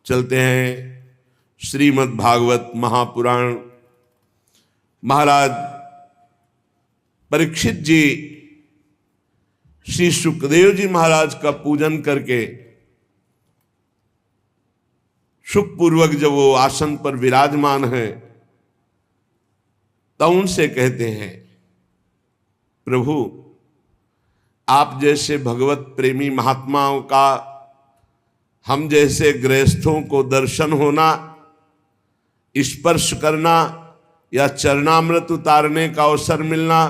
चलते हैं श्रीमद् भागवत महापुराण। महाराज परीक्षित जी श्री सुखदेव जी महाराज का पूजन करके सुखपूर्वक जब वो आसन पर विराजमान है तो उनसे कहते हैं, प्रभु आप जैसे भगवत प्रेमी महात्माओं का हम जैसे गृहस्थों को दर्शन होना, स्पर्श करना या चरणामृत उतारने का अवसर मिलना,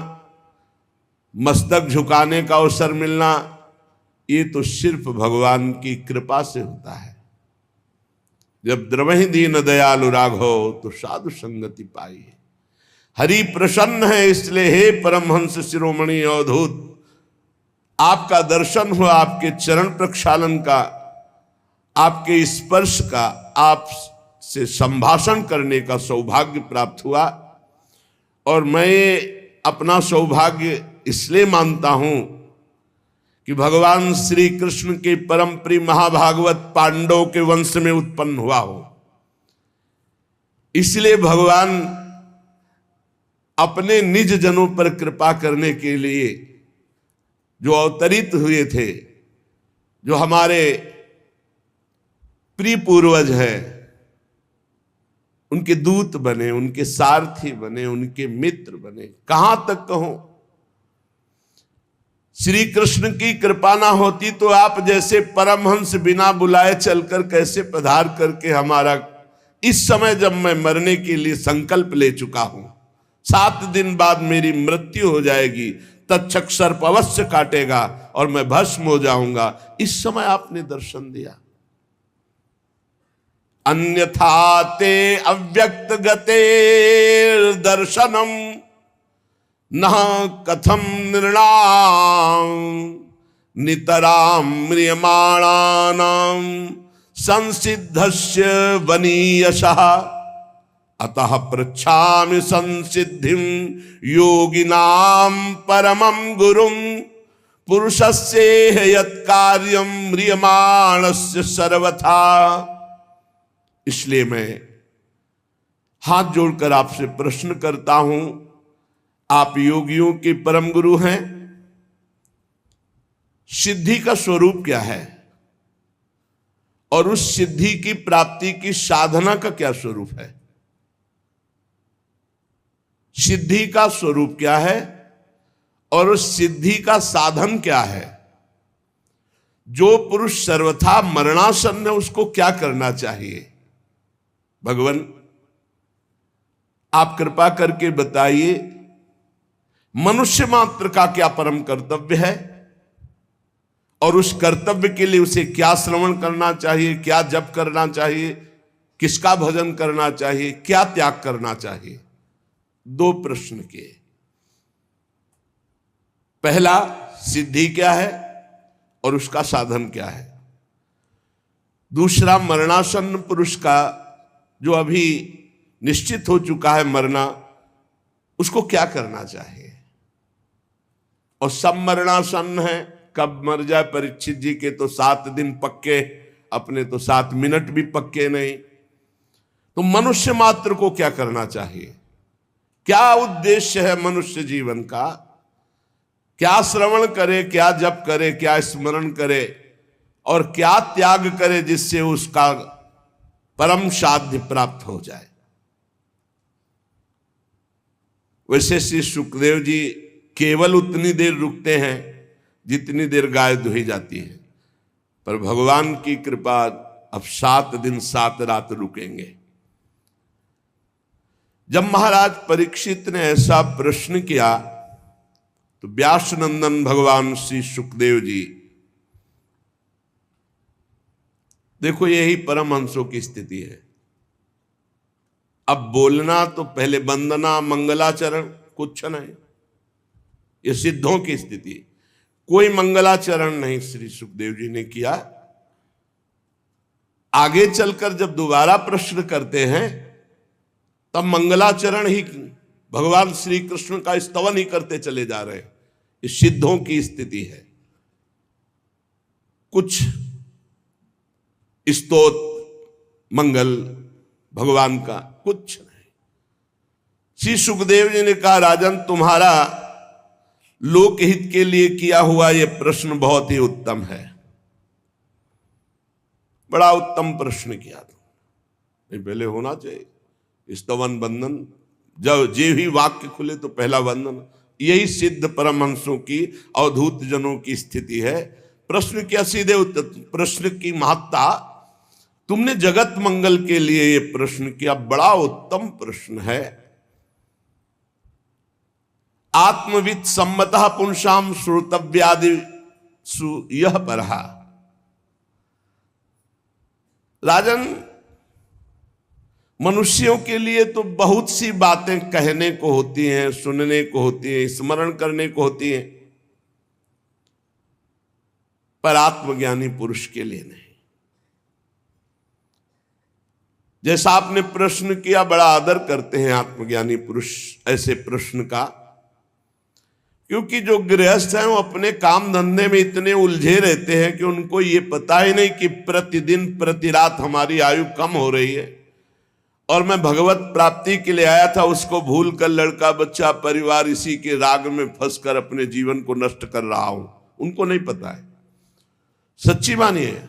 मस्तक झुकाने का अवसर मिलना, ये तो सिर्फ भगवान की कृपा से होता है। जब द्रवहि दीन दयालु राघो तो साधु संगति पाई। हरि प्रसन्न है इसलिए हे परमहंस शिरोमणि अवधूत आपका दर्शन हुआ, आपके चरण प्रक्षालन का, आपके स्पर्श का, आप से संभाषण करने का सौभाग्य प्राप्त हुआ। और मैं अपना सौभाग्य इसलिए मानता हूं कि भगवान श्री कृष्ण के परम प्रिय महाभागवत पांडवों के वंश में उत्पन्न हुआ हो। इसलिए भगवान अपने निज जनों पर कृपा करने के लिए जो अवतरित हुए थे, जो हमारे प्रिय पूर्वज हैं, उनके दूत बने, उनके सारथी बने, उनके मित्र बने। कहां तक कहूं, श्री कृष्ण की कृपा ना होती तो आप जैसे परमहंस बिना बुलाए चलकर कैसे पधार करके हमारा, इस समय जब मैं मरने के लिए संकल्प ले चुका हूं, 7 दिन बाद मेरी मृत्यु हो जाएगी, तक्षक सर्प अवश्य काटेगा और मैं भस्म हो जाऊंगा, इस समय आपने दर्शन दिया। अन्यथा ते अव्यक्त गते दर्शनम न कथम नृणाम नितराम म्रियमाणानाम संसिद्धस्य वनीयशः अतः पृच्छामि संसिद्धिं योगिनां परमं गुरुं पुरुषस्य यत्कार्यं म्रियमाणस्य सर्वथा। इसलिए मैं हाथ जोड़कर आपसे प्रश्न करता हूं, आप योगियों के परम गुरु हैं, सिद्धि का स्वरूप क्या है और उस सिद्धि की प्राप्ति की साधना का क्या स्वरूप है? सिद्धि का स्वरूप क्या है और उस सिद्धि का साधन क्या है? जो पुरुष सर्वथा मरणासन्न है उसको क्या करना चाहिए? भगवान आप कृपा करके बताइए, मनुष्य मात्र का क्या परम कर्तव्य है और उस कर्तव्य के लिए उसे क्या श्रवण करना चाहिए, क्या जप करना चाहिए, किसका भजन करना चाहिए, क्या त्याग करना चाहिए? 2 प्रश्न के। पहला, सिद्धि क्या है और उसका साधन क्या है? दूसरा, मरणासन्न पुरुष का, जो अभी निश्चित हो चुका है मरना, उसको क्या करना चाहिए? और सब मरणासन्न है, कब मर जाए? परीक्षित जी के तो 7 दिन पक्के, अपने तो 7 मिनट भी पक्के नहीं। तो मनुष्य मात्र को क्या करना चाहिए? क्या उद्देश्य है मनुष्य जीवन का? क्या श्रवण करे, क्या जप करे, क्या स्मरण करे और क्या त्याग करे जिससे उसका परम साध्य प्राप्त हो जाए? वैसे श्री सुखदेव जी केवल उतनी देर रुकते हैं जितनी देर गाय दुही जाती है, पर भगवान की कृपा अब 7 दिन 7 रात रुकेंगे। जब महाराज परीक्षित ने ऐसा प्रश्न किया तो व्यास नंदन भगवान श्री सुखदेव जी, देखो यही परमहंसों की स्थिति है। अब बोलना तो पहले वंदना मंगलाचरण कुछ नहीं, ये सिद्धों की स्थिति। कोई मंगलाचरण नहीं श्री सुखदेव जी ने किया। आगे चलकर जब दोबारा प्रश्न करते हैं तब मंगलाचरण ही, भगवान श्री कृष्ण का स्तवन ही करते चले जा रहे हैं। ये सिद्धों की स्थिति है। कुछ स्तोत्र, मंगल भगवान का कुछ नहीं। श्री सुखदेव जी ने कहा, राजन तुम्हारा लोकहित के लिए किया हुआ यह प्रश्न बहुत ही उत्तम है, बड़ा उत्तम प्रश्न किया तुमने। पहले होना चाहिए स्तवन बंधन, जब जे ही वाक्य खुले तो पहला बंधन। यही सिद्ध परमहंसों की अवधूत जनों की स्थिति है। प्रश्न क्या सीधे उत्तर, प्रश्न की महत्ता, तुमने जगत मंगल के लिए ये प्रश्न किया, बड़ा उत्तम प्रश्न है। आत्मविद सम्मतः पुंसाम श्रोतव्यादि यह परहा। राजन, मनुष्यों के लिए तो बहुत सी बातें कहने को होती हैं, सुनने को होती हैं, स्मरण करने को होती हैं, पर आत्मज्ञानी पुरुष के लिए नहीं। जैसा आपने प्रश्न किया, बड़ा आदर करते हैं आत्मज्ञानी पुरुष ऐसे प्रश्न का, क्योंकि जो गृहस्थ हैं वो अपने काम धंधे में इतने उलझे रहते हैं कि उनको ये पता ही नहीं कि प्रतिदिन प्रति रात हमारी आयु कम हो रही है और मैं भगवत प्राप्ति के लिए आया था, उसको भूल कर लड़का बच्चा परिवार इसी के राग में फंसकर अपने जीवन को नष्ट कर रहा हूं। उनको नहीं पता है, सच्ची मानिए।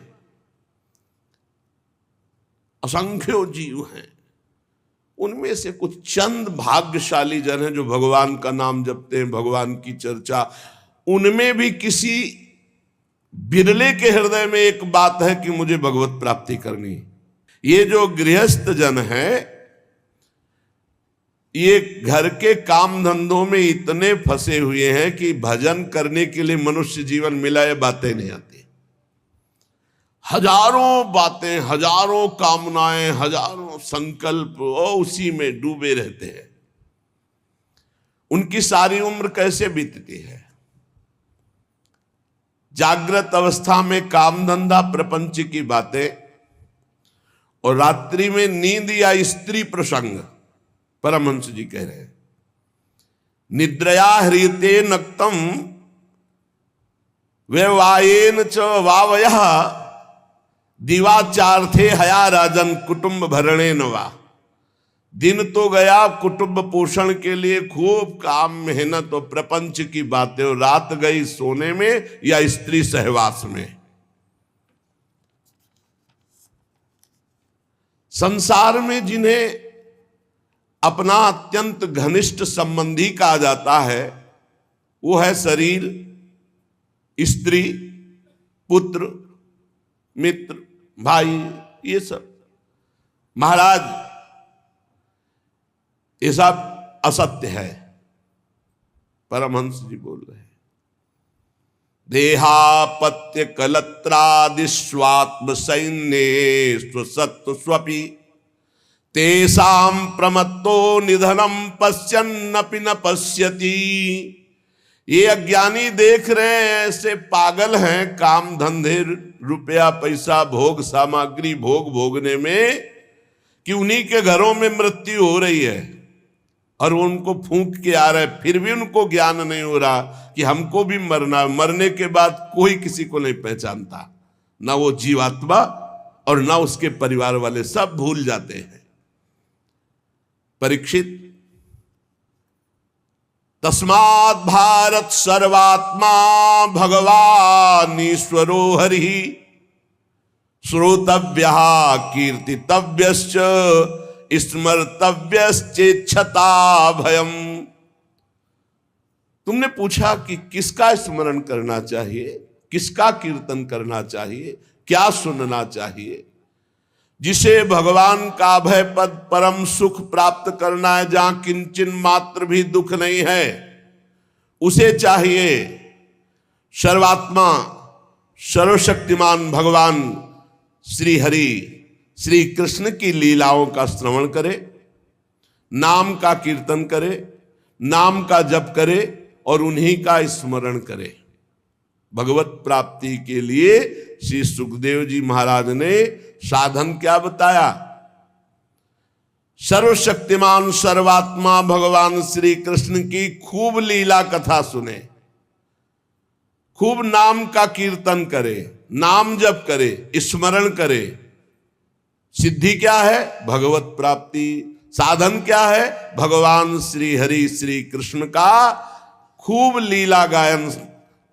असंख्यों जीव हैं, उनमें से कुछ चंद भाग्यशाली जन हैं जो भगवान का नाम जपते हैं, भगवान की चर्चा। उनमें भी किसी बिरले के हृदय में एक बात है कि मुझे भगवत प्राप्ति करनी है। ये जो गृहस्थ जन है, ये घर के काम धंधों में इतने फंसे हुए हैं कि भजन करने के लिए मनुष्य जीवन मिला, ये बातें नहीं आती। हजारों बातें, हजारों कामनाएं, हजारों संकल्प, वो उसी में डूबे रहते हैं। उनकी सारी उम्र कैसे बीतती है? जागृत अवस्था में काम धंधा प्रपंच की बातें, और रात्रि में नींद या स्त्री प्रसंग। परमहंस जी कह रहे हैं, निद्रया ह्रियते नक्तम व्यवायेन च वावयः दिवाचार्थे हया राजन कुटुंब भरणे नवा। दिन तो गया कुटुंब पोषण के लिए, खूब काम मेहनत और प्रपंच की बातें, और रात गई सोने में या स्त्री सहवास में। संसार में जिन्हें अपना अत्यंत घनिष्ठ संबंधी कहा जाता है, वो है शरीर, स्त्री, पुत्र, मित्र, भाई, ये सब। महाराज, ये सब असत्य है। परमहंस जी बोल रहे हैं, देहापत्य कलत्रादि स्वात्म सैन्य स्वसत्व स्वपि तेषां प्रमत्तो निधनम पश्यन्नपि न पश्यति। ये अज्ञानी देख रहे हैं, ऐसे पागल हैं काम धंधे, रुपया पैसा, भोग सामग्री भोग भोगने में, कि उन्हीं के घरों में मृत्यु हो रही है और वो उनको फूंक के आ रहा है, फिर भी उनको ज्ञान नहीं हो रहा कि हमको भी मरना। मरने के बाद कोई किसी को नहीं पहचानता, ना वो जीवात्मा और ना उसके परिवार वाले, सब भूल जाते हैं। परीक्षित, तस्मात् भारत सर्वात्मा भगवान ईश्वरो हरि श्रोतव्यः कीर्तितव्यश्च स्मर्तव्यश्चेच्छता भयम्। तुमने पूछा कि किसका स्मरण करना चाहिए, किसका कीर्तन करना चाहिए, क्या सुनना चाहिए? जिसे भगवान का अभय पद परम सुख प्राप्त करना है, जहां किंचन मात्र भी दुख नहीं है, उसे चाहिए। सर्वात्मा सर्वशक्तिमान भगवान श्री हरि श्री कृष्ण की लीलाओं का श्रवण करे, नाम का कीर्तन करे, नाम का जप करे और उन्हीं का स्मरण करे। भगवत प्राप्ति के लिए श्री सुखदेव जी महाराज ने साधन क्या बताया? सर्वशक्तिमान सर्वात्मा भगवान श्री कृष्ण की खूब लीला कथा सुने, खूब नाम का कीर्तन करे, नाम जप करे, स्मरण करे, सिद्धि क्या है? भगवत प्राप्ति। साधन क्या है? भगवान श्री हरि श्री कृष्ण का खूब लीला गायन,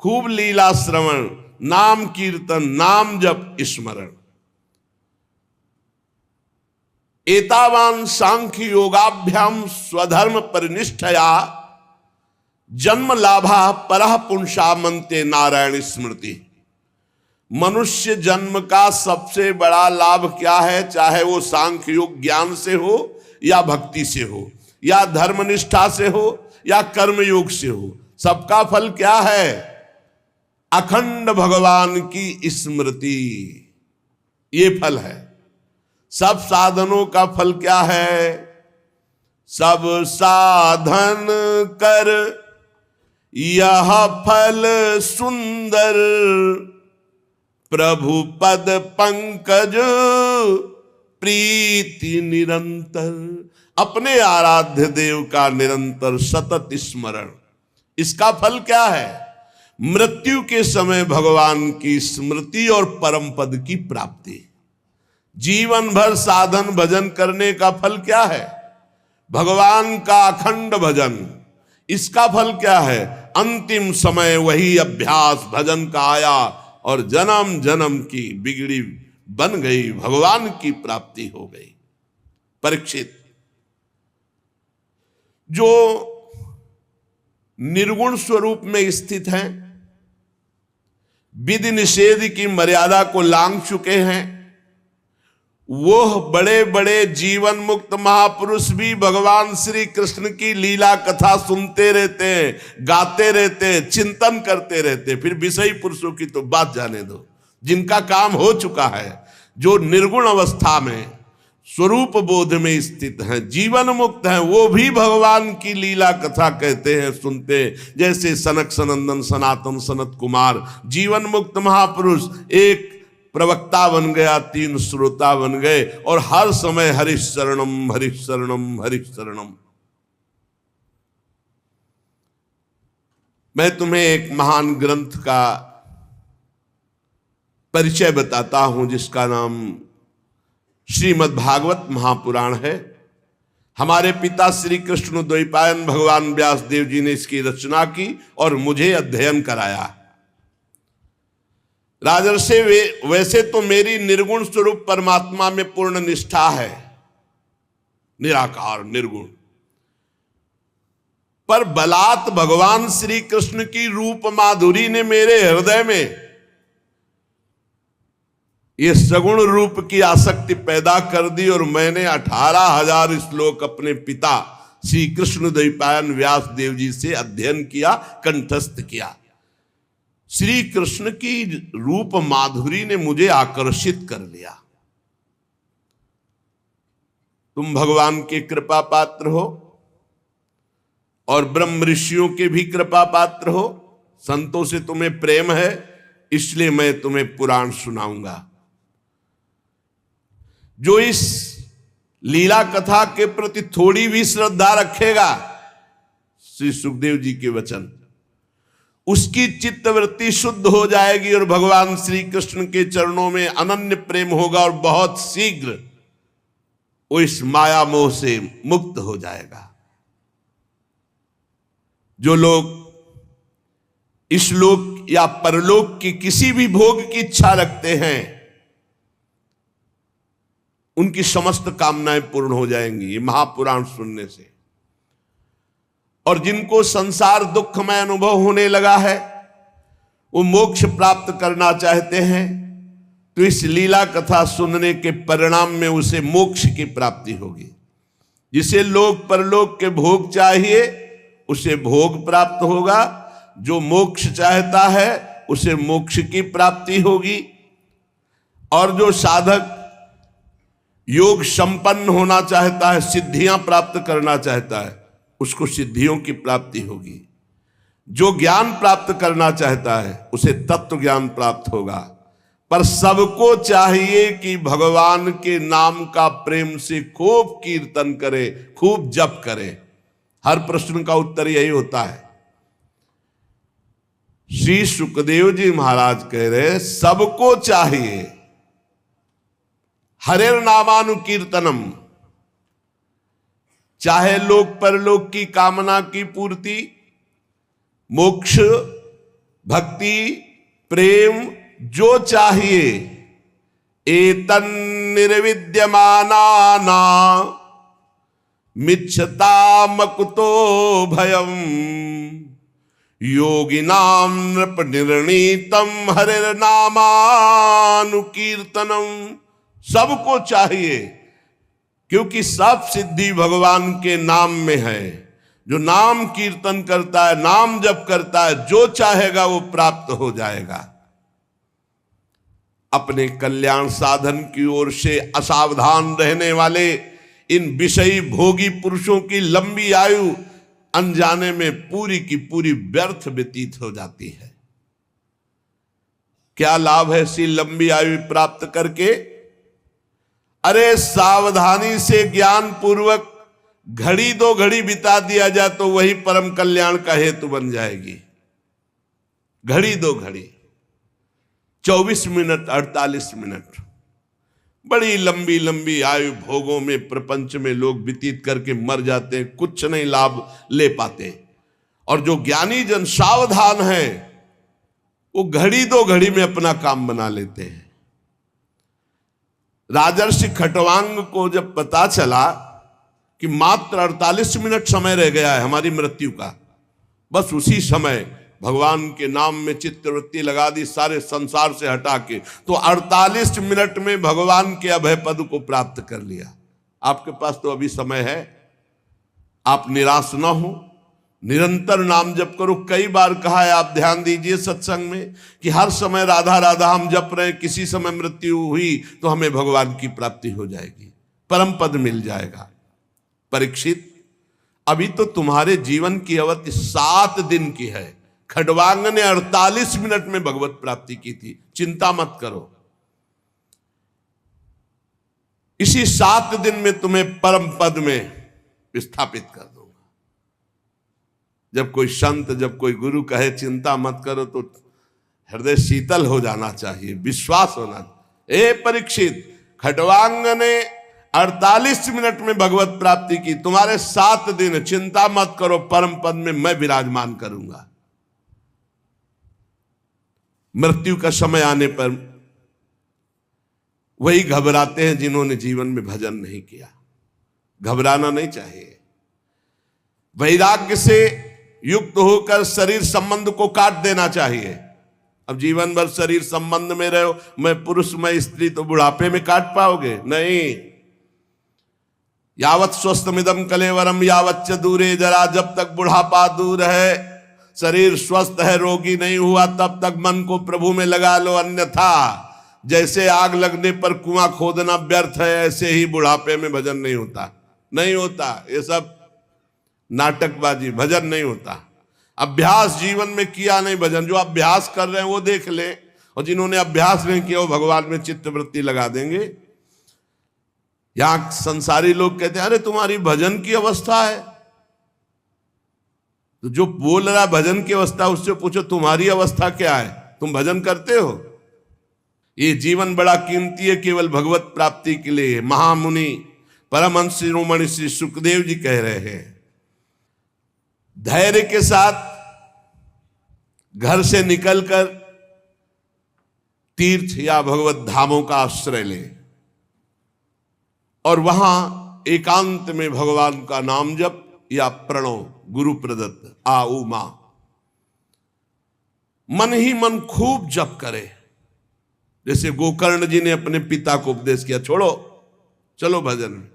खूब लीला श्रवण, नाम कीर्तन, नाम जप, स्मरण। एतावान सांख्य योगाभ्याम स्वधर्म परिनिष्ठया जन्म लाभा परः पुंसा मनते नारायण स्मृति। मनुष्य जन्म का सबसे बड़ा लाभ क्या है? चाहे वो सांख्य योग ज्ञान से हो या भक्ति से हो या धर्मनिष्ठा से हो या कर्म योग से हो, सबका फल क्या है? अखंड भगवान की स्मृति। ये फल है। सब साधनों का फल क्या है? सब साधन कर यह फल सुंदर, प्रभु पद पंकज प्रीति निरंतर। अपने आराध्य देव का निरंतर सतत स्मरण। इसका फल क्या है? मृत्यु के समय भगवान की स्मृति और परम पद की प्राप्ति। जीवन भर साधन भजन करने का फल क्या है? भगवान का अखंड भजन। इसका फल क्या है? अंतिम समय वही अभ्यास भजन का आया और जन्म जन्म की बिगड़ी बन गई, भगवान की प्राप्ति हो गई। परीक्षित, जो निर्गुण स्वरूप में स्थित हैं, विधि निषेध की मर्यादा को लांघ चुके हैं, वो बड़े बड़े जीवन मुक्त महापुरुष भी भगवान श्री कृष्ण की लीला कथा सुनते रहते हैं, गाते रहते हैं, चिंतन करते रहते हैं। फिर विषयी पुरुषों की तो बात जाने दो, जिनका काम हो चुका है, जो निर्गुण अवस्था में स्वरूप बोध में स्थित हैं, जीवन मुक्त हैं, वो भी भगवान की लीला कथा कहते हैं, सुनते हैं। जैसे सनक सनंदन सनातन सनत कुमार, जीवन मुक्त महापुरुष, एक प्रवक्ता बन गया, 3 श्रोता बन गए और हर समय हरिश शरणम हरिश शरणम हरिश शरणम। मैं तुम्हें एक महान ग्रंथ का परिचय बताता हूं, जिसका नाम श्रीमद् भागवत महापुराण है। हमारे पिता श्री कृष्ण द्वैपायन भगवान व्यास देव जी ने इसकी रचना की और मुझे अध्ययन कराया। राजर्षि, वैसे तो मेरी निर्गुण स्वरूप परमात्मा में पूर्ण निष्ठा है, निराकार निर्गुण, पर बलात् भगवान श्री कृष्ण की रूप माधुरी ने मेरे हृदय में ये सगुण रूप की आसक्ति पैदा कर दी और मैंने 18,000 श्लोक अपने पिता श्री कृष्ण द्वैपायन व्यास देव जी से अध्ययन किया, कंठस्थ किया। श्री कृष्ण की रूप माधुरी ने मुझे आकर्षित कर लिया। तुम भगवान के कृपा पात्र हो और ब्रह्म ऋषियों के भी कृपा पात्र हो, संतों से तुम्हें प्रेम है, इसलिए मैं तुम्हें पुराण सुनाऊंगा। जो इस लीला कथा के प्रति थोड़ी भी श्रद्धा रखेगा, श्री सुखदेव जी के वचन, उसकी चित्तवृत्ति शुद्ध हो जाएगी और भगवान श्री कृष्ण के चरणों में अनन्य प्रेम होगा और बहुत शीघ्र वो इस माया मोह से मुक्त हो जाएगा। जो लोग इस लोक या परलोक की किसी भी भोग की इच्छा रखते हैं, उनकी समस्त कामनाएं पूर्ण हो जाएंगी ये महापुराण सुनने से। और जिनको संसार दुखमय अनुभव होने लगा है, वो मोक्ष प्राप्त करना चाहते हैं, तो इस लीला कथा सुनने के परिणाम में उसे मोक्ष की प्राप्ति होगी। जिसे लोक परलोक के भोग चाहिए उसे भोग प्राप्त होगा, जो मोक्ष चाहता है उसे मोक्ष की प्राप्ति होगी। और जो साधक योग संपन्न होना चाहता है, सिद्धियां प्राप्त करना चाहता है, उसको सिद्धियों की प्राप्ति होगी। जो ज्ञान प्राप्त करना चाहता है उसे तत्व ज्ञान प्राप्त होगा। पर सबको चाहिए कि भगवान के नाम का प्रेम से खूब कीर्तन करे, खूब जप करे। हर प्रश्न का उत्तर यही होता है। श्री सुखदेव जी महाराज कह रहे सबको चाहिए, हरेर नामानुकीर्तनम, चाहे लोक परलोक की कामना की पूर्ति, मोक्ष, भक्ति, प्रेम जो चाहिए, एतन निर्विद्यमाना मिच्छता मकुतो भयम, योगिनाम नृप निर्णीतम हरिर नामानुकीर्तनम। सबको चाहिए, क्योंकि सब सिद्धि भगवान के नाम में है। जो नाम कीर्तन करता है, नाम जप करता है, जो चाहेगा वो प्राप्त हो जाएगा। अपने कल्याण साधन की ओर से असावधान रहने वाले इन विषयी भोगी पुरुषों की लंबी आयु अनजाने में पूरी की पूरी व्यर्थ व्यतीत हो जाती है। क्या लाभ है ऐसी लंबी आयु प्राप्त करके? अरे सावधानी से ज्ञान पूर्वक घड़ी दो घड़ी बिता दिया जाए तो वही परम कल्याण का हेतु बन जाएगी। घड़ी दो घड़ी, 24 मिनट, 48 मिनट, बड़ी लंबी लंबी आयु भोगों में प्रपंच में लोग व्यतीत करके मर जाते हैं, कुछ नहीं लाभ ले पाते। और जो ज्ञानी जन सावधान है वो घड़ी दो घड़ी में अपना काम बना लेते हैं। राजर्षि खटवांग को जब पता चला कि मात्र 48 मिनट समय रह गया है हमारी मृत्यु का, बस उसी समय भगवान के नाम में चित्तवृत्ति लगा दी, सारे संसार से हटा के, तो 48 मिनट में भगवान के अभय पद को प्राप्त कर लिया। आपके पास तो अभी समय है, आप निराश ना हो, निरंतर नाम जप करो। कई बार कहा है, आप ध्यान दीजिए सत्संग में कि हर समय राधा राधा हम जप रहे हैं, किसी समय मृत्यु हुई तो हमें भगवान की प्राप्ति हो जाएगी, परम पद मिल जाएगा। परीक्षित, अभी तो तुम्हारे जीवन की अवधि 7 दिन की है। खडवांग ने 48 मिनट में भगवत प्राप्ति की थी। चिंता मत करो, इसी 7 दिन में तुम्हें परम पद में विस्थापित कर दूंगा। जब कोई संत, जब कोई गुरु कहे चिंता मत करो, तो हृदय शीतल हो जाना चाहिए, विश्वास होना। ए परीक्षित, खडवांग ने 48 मिनट में भगवत प्राप्ति की, तुम्हारे 7 दिन, चिंता मत करो, परम पद में मैं विराजमान करूंगा। मृत्यु का समय आने पर वही घबराते हैं जिन्होंने जीवन में भजन नहीं किया। घबराना नहीं चाहिए, वैराग्य से युक्त होकर शरीर संबंध को काट देना चाहिए। अब जीवन भर शरीर संबंध में रहो, मैं पुरुष मैं स्त्री, तो बुढ़ापे में काट पाओगे? नहीं। यावत स्वस्थमिदम कलेवरम यावच्च दूरे जरा, जब तक बुढ़ापा दूर है, शरीर स्वस्थ है, रोगी नहीं हुआ, तब तक मन को प्रभु में लगा लो। अन्यथा जैसे आग लगने पर कुआं खोदना व्यर्थ है, ऐसे ही बुढ़ापे में भजन नहीं होता। नहीं होता, ये सब नाटकबाजी, भजन नहीं होता। अभ्यास जीवन में किया नहीं भजन, जो अभ्यास कर रहे हैं वो देख ले, और जिन्होंने अभ्यास नहीं किया वो भगवान में चित्तवृत्ति लगा देंगे। यहां संसारी लोग कहते हैं अरे तुम्हारी भजन की अवस्था है, तो जो बोल रहा भजन की अवस्था उससे पूछो तुम्हारी अवस्था क्या है, तुम भजन करते हो? ये जीवन बड़ा कीमती है, केवल भगवत प्राप्ति के लिए। महामुनि परमहंस शिरोमणि श्री सुखदेव जी कह रहे हैं, धैर्य के साथ घर से निकलकर तीर्थ या भगवत धामों का आश्रय लें और वहां एकांत में भगवान का नाम जप या प्रणव गुरु प्रदत्त आ उ मा, मन ही मन खूब जप करे। जैसे गोकर्ण जी ने अपने पिता को उपदेश किया, छोड़ो चलो भजन में।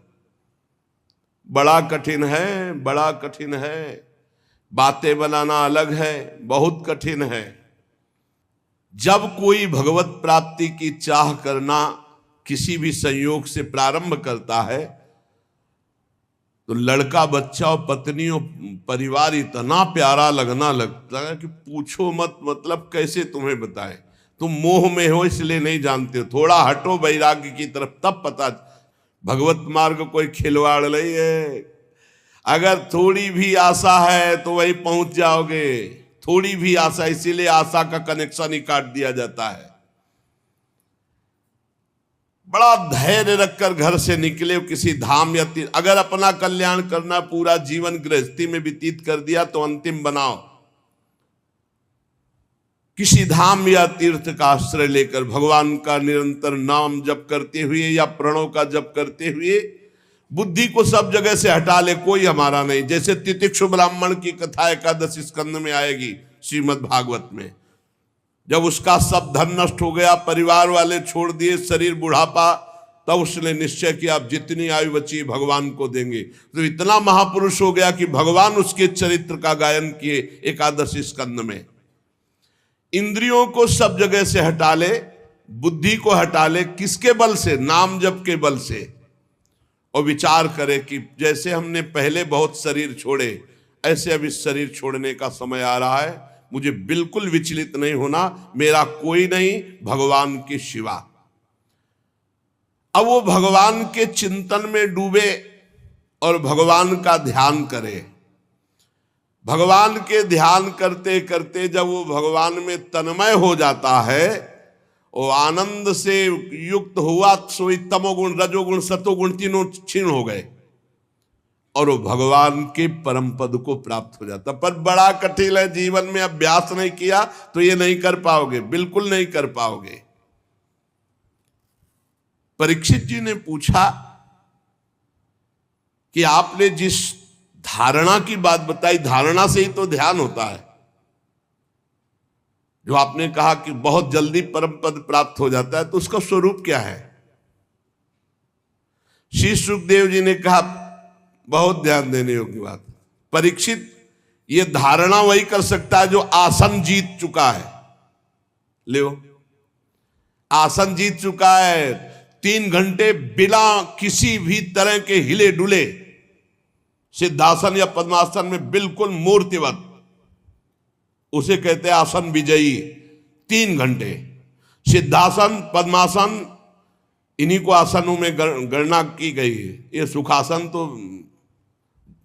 बड़ा कठिन है, बड़ा कठिन है, बातें बनाना अलग है, बहुत कठिन है। जब कोई भगवत प्राप्ति की चाह करना किसी भी संयोग से प्रारंभ करता है, तो लड़का बच्चा और पत्नी और परिवार इतना प्यारा लगना लगता है कि पूछो मत। मतलब कैसे तुम्हें बताएं, तुम मोह में हो इसलिए नहीं जानते हो। थोड़ा हटो वैराग्य की तरफ, तब पता। भगवत मार्ग कोई खिलवाड़ नहीं है। अगर थोड़ी भी आशा है तो वहीं पहुंच जाओगे, थोड़ी भी आशा, इसीलिए आशा का कनेक्शन ही काट दिया जाता है। बड़ा धैर्य रखकर घर से निकले, किसी धाम या तीर्थ, अगर अपना कल्याण करना, पूरा जीवन गृहस्थी में व्यतीत कर दिया तो अंतिम बनाओ, किसी धाम या तीर्थ का आश्रय लेकर भगवान का निरंतर नाम जप करते हुए या प्रणव का जप करते हुए बुद्धि को सब जगह से हटा ले, कोई हमारा नहीं। जैसे तितिक्षु ब्राह्मण की कथा एकादश स्कंद में आएगी श्रीमद् भागवत में, जब उसका सब धन नष्ट हो गया, परिवार वाले छोड़ दिए, शरीर बुढ़ापा, तब उसने निश्चय किया अब जितनी आयु बची भगवान को देंगे। तो इतना महापुरुष हो गया कि भगवान उसके चरित्र का गायन किए एकादश स्कंद में। इंद्रियों को सब जगह से हटा ले, बुद्धि को हटा ले, किसके बल से? नाम जप के बल से। और विचार करे कि जैसे हमने पहले बहुत शरीर छोड़े, ऐसे अब इस शरीर छोड़ने का समय आ रहा है, मुझे बिल्कुल विचलित नहीं होना, मेरा कोई नहीं, भगवान के सिवा। अब वो भगवान के चिंतन में डूबे और भगवान का ध्यान करे। भगवान के ध्यान करते करते जब वो भगवान में तन्मय हो जाता है, वो आनंद से युक्त हुआ, सोई तमोगुण, रजोगुण, सतोगुण तीनों क्षीण हो गए और वो भगवान के परम पद को प्राप्त हो जाता। पर बड़ा कठिन है, जीवन में अभ्यास नहीं किया तो ये नहीं कर पाओगे, बिल्कुल नहीं कर पाओगे। परीक्षित जी ने पूछा कि आपने जिस धारणा की बात बताई, धारणा से ही तो ध्यान होता है। जो आपने कहा कि बहुत जल्दी परम पद प्राप्त हो जाता है, तो उसका स्वरूप क्या है? श्री सुखदेव जी ने कहा, बहुत ध्यान देने योग्य बात, परीक्षित, ये धारणा वही कर सकता है जो आसन जीत चुका है। ले, आसन जीत चुका है, 3 घंटे बिना किसी भी तरह के हिले डुले सिद्धासन या पद्मासन में बिल्कुल मूर्तिवत, उसे कहते हैं आसन विजयी। 3 घंटे सिद्धासन, पद्मासन, इन्हीं को आसनों में गणना की गई है। ये सुखासन तो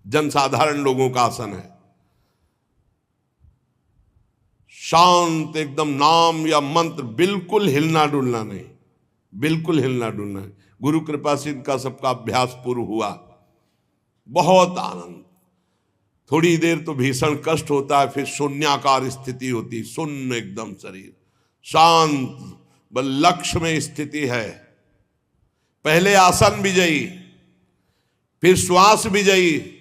जनसाधारण लोगों का आसन है। शांत एकदम, नाम या मंत्र, बिल्कुल हिलना डुलना नहीं, बिल्कुल हिलना डुलना नहीं। गुरु कृपा से इनका सबका अभ्यास पूर्ण हुआ, बहुत आनंद। थोड़ी देर तो भीषण कष्ट होता है, फिर शून्याकार स्थिति होती, शून्य एकदम शरीर शांत, बस लक्ष्य में स्थिति है। पहले आसन विजयी, फिर श्वास विजयी।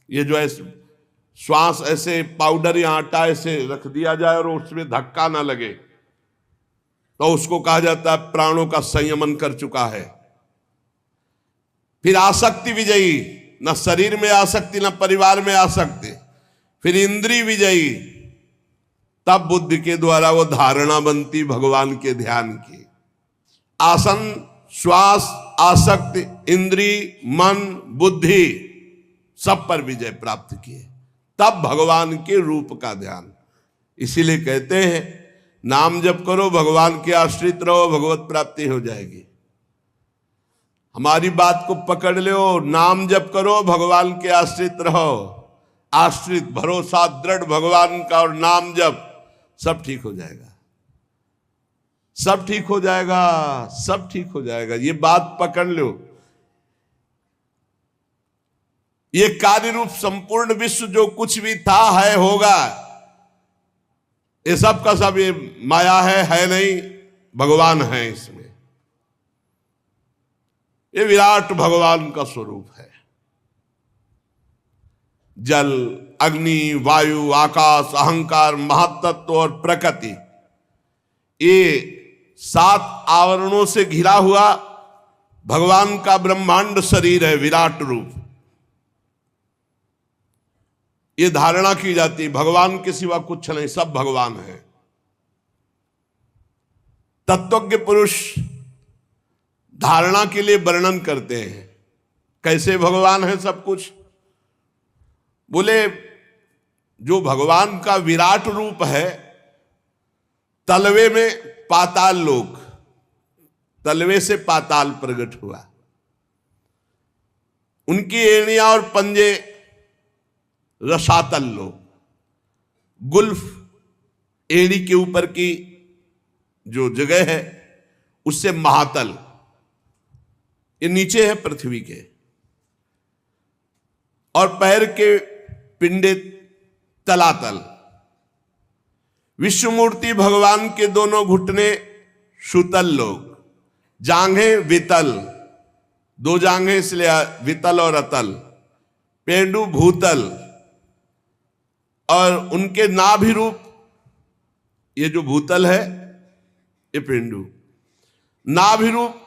ये जो है श्वास ऐसे पाउडर या आटा ऐसे रख दिया जाए और उसमें धक्का ना लगे, तो उसको कहा जाता है प्राणों का संयमन कर चुका है। फिर आसक्ति विजयी, न शरीर में आसक्ति, न परिवार में आसक्ति। फिर इंद्रिय विजयी, तब बुद्धि के द्वारा वो धारणा बनती भगवान के ध्यान की। आसन, श्वास, आसक्ति, इंद्रिय, मन, बुद्धि, सब पर विजय प्राप्त किए, तब भगवान के रूप का ध्यान। इसीलिए कहते हैं नाम जप करो, भगवान के आश्रित रहो, भगवत प्राप्ति हो जाएगी। हमारी बात को पकड़ लो, नाम जप करो, भगवान के आश्रित रहो। आश्रित, भरोसा दृढ़ भगवान का और नाम जप, सब ठीक हो जाएगा, सब ठीक हो जाएगा, सब ठीक हो जाएगा। ये बात पकड़ लो। ये कार्य रूप संपूर्ण विश्व जो कुछ भी था, है, होगा, ये सब का सब ये माया है नहीं, भगवान है इसमें। ये विराट भगवान का स्वरूप है। जल, अग्नि, वायु, आकाश, अहंकार, महातत्व और प्रकृति, ये 7 आवरणों से घिरा हुआ भगवान का ब्रह्मांड शरीर है, विराट रूप। ये धारणा की जाती है भगवान के सिवा कुछ नहीं, सब भगवान है। तत्वज्ञ पुरुष धारणा के लिए वर्णन करते हैं, कैसे भगवान है सब कुछ। बोले जो भगवान का विराट रूप है, तलवे में पाताल लोक, तलवे से पाताल प्रकट हुआ, उनकी एड़ियां और पंजे रसातल लोक। गुल्फ एड़ी के ऊपर की जो जगह है उससे महातल, ये नीचे है पृथ्वी के, और पैर के पिंडे तलातल। विश्वमूर्ति भगवान के दोनों घुटने सुतल लोग, जांघें वितल, दो जांघें इसलिए वितल और अतल, पेंडु भूतल, और उनके नाभि रूप, ये जो भूतल है ये पेंडु, नाभि रूप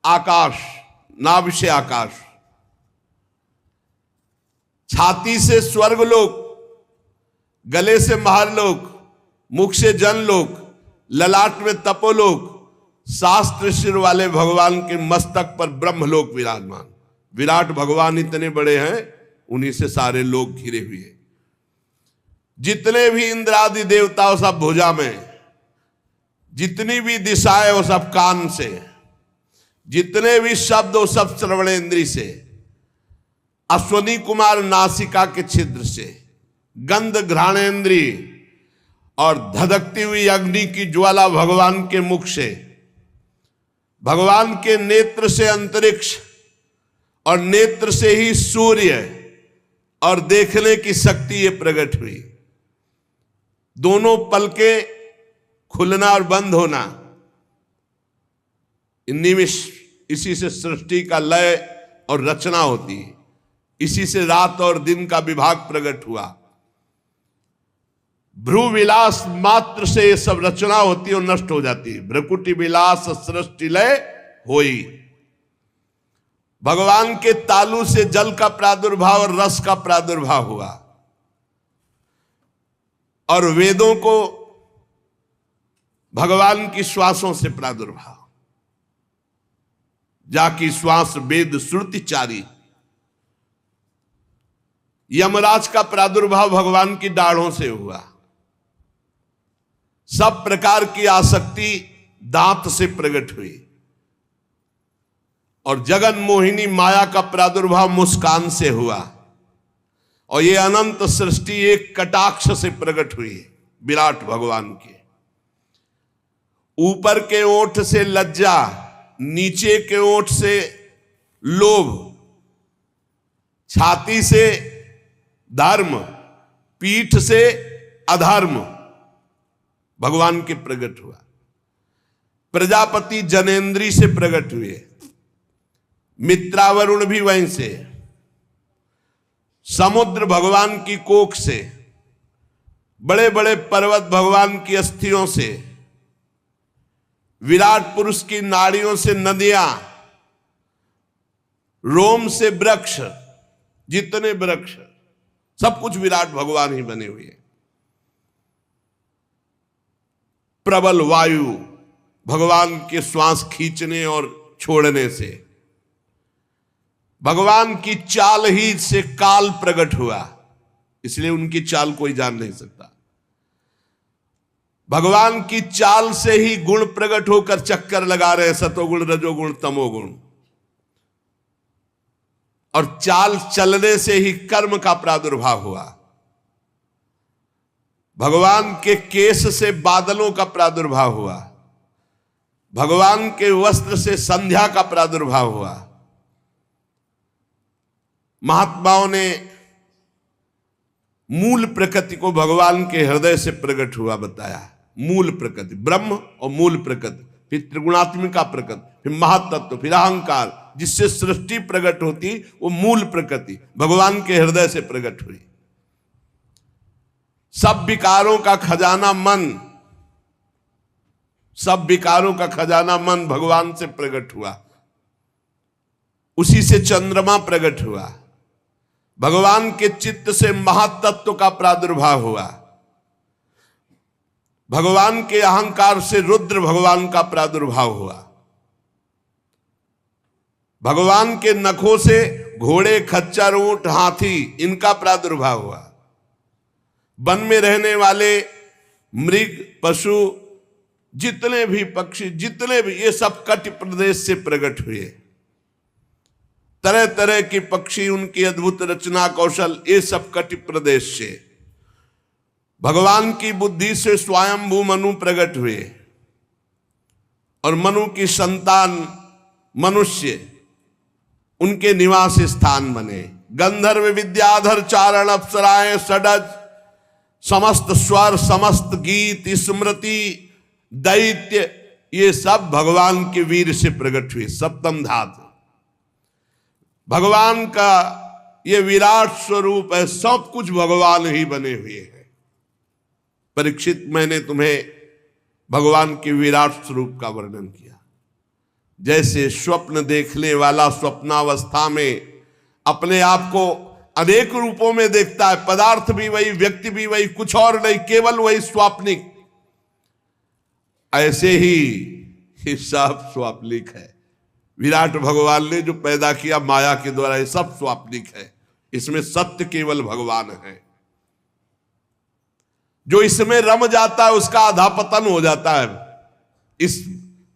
आकाश, नाभि से आकाश, छाती से स्वर्गलोक, गले से महरलोक, मुख से जनलोक, ललाट में तपोलोक, शास्त्र सिर वाले भगवान के मस्तक पर ब्रह्मलोक विराजमान। विराट भगवान इतने बड़े हैं, उन्हीं से सारे लोग घिरे हुए। जितने भी इंद्रादि देवता वो सब भुजा में, जितनी भी दिशाएं वो सब कान से, जितने भी शब्द वो सब श्रवणेंद्री से, अश्वनी कुमार नासिका के छिद्र से, गंध घ्राणेंद्री और धधकती हुई अग्नि की ज्वाला भगवान के मुख से, भगवान के नेत्र से अंतरिक्ष और नेत्र से ही सूर्य और देखने की शक्ति ये प्रकट हुई। दोनों पलके खुलना और बंद होना, इन्हीं में इसी से सृष्टि का लय और रचना होती है, इसी से रात और दिन का विभाग प्रकट हुआ। भ्रू विलास मात्र से ये सब रचना होती है और नष्ट हो जाती है। भ्रकुटी विलास सृष्टि लय होई। भगवान के तालु से जल का प्रादुर्भाव और रस का प्रादुर्भाव हुआ, और वेदों को भगवान की श्वासों से प्रादुर्भाव, जाकी श्वास वेद श्रुति चारी। यमराज का प्रादुर्भाव भगवान की दाढ़ों से हुआ। सब प्रकार की आसक्ति दांत से प्रकट हुई, और जगन मोहिनी माया का प्रादुर्भाव मुस्कान से हुआ, और ये अनंत सृष्टि एक कटाक्ष से प्रकट हुई विराट भगवान के। ऊपर के ओठ से लज्जा, नीचे के ओठ से लोभ, छाती से धर्म, पीठ से अधर्म भगवान के प्रकट हुआ। प्रजापति जनेन्द्री से प्रकट हुए, मित्रावरुण भी वहीं से, समुद्र भगवान की कोख से, बड़े बड़े पर्वत भगवान की अस्थियों से, विराट पुरुष की नाड़ियों से नदियां, रोम से वृक्ष, जितने वृक्ष सब कुछ विराट भगवान ही बने हुए हैं। प्रबल वायु भगवान के श्वास खींचने और छोड़ने से, भगवान की चाल ही से काल प्रकट हुआ, इसलिए उनकी चाल कोई जान नहीं सकता। भगवान की चाल से ही गुण प्रकट होकर चक्कर लगा रहे, सतोगुण रजोगुण तमोगुण, और चाल चलने से ही कर्म का प्रादुर्भाव हुआ। भगवान के केश से बादलों का प्रादुर्भाव हुआ, भगवान के वस्त्र से संध्या का प्रादुर्भाव हुआ। महात्माओं ने मूल प्रकृति को भगवान के हृदय से प्रकट हुआ बताया। मूल प्रकृति ब्रह्म और मूल प्रकृति, फिर त्रिगुणात्मिका प्रकृति, फिर महातत्व, फिर अहंकार, जिससे सृष्टि प्रकट होती वो मूल प्रकृति भगवान के हृदय से प्रकट हुई। सब विकारों का खजाना मन, सब विकारों का खजाना मन भगवान से प्रकट हुआ, उसी से चंद्रमा प्रकट हुआ। भगवान के चित्त से महातत्व का प्रादुर्भाव हुआ, भगवान के अहंकार से रुद्र भगवान का प्रादुर्भाव हुआ। भगवान के नखों से घोड़े, खच्चर, ऊंट, हाथी, इनका प्रादुर्भाव हुआ। वन में रहने वाले मृग, पशु, जितने भी पक्षी, जितने भी, ये सब कटि प्रदेश से प्रकट हुए। तरह तरह के पक्षी, उनकी अद्भुत रचना कौशल, ये सब कटि प्रदेश से। भगवान की बुद्धि से स्वयंभू मनु प्रकट हुए, और मनु की संतान मनुष्य उनके निवास स्थान बने। गंधर्व विद्याधर चारण अप्सराएं षडज समस्त स्वर समस्त गीत स्मृति दैत्य ये सब भगवान के वीर से प्रकट हुए। सप्तम धातु भगवान का ये विराट स्वरूप है, सब कुछ भगवान ही बने हुए हैं। परीक्षित, मैंने तुम्हें भगवान के विराट स्वरूप का वर्णन किया। जैसे स्वप्न देखने वाला स्वप्नावस्था में अपने आप को अनेक रूपों में देखता है, पदार्थ भी वही, व्यक्ति भी वही, कुछ और नहीं, केवल वही स्वाप्निक, ऐसे ही ये सब स्वाप्निक है। विराट भगवान ने जो पैदा किया माया के द्वारा, ये सब स्वाप्निक है। इसमें सत्य केवल भगवान है। जो इसमें रम जाता है उसका अधापतन हो जाता है। इस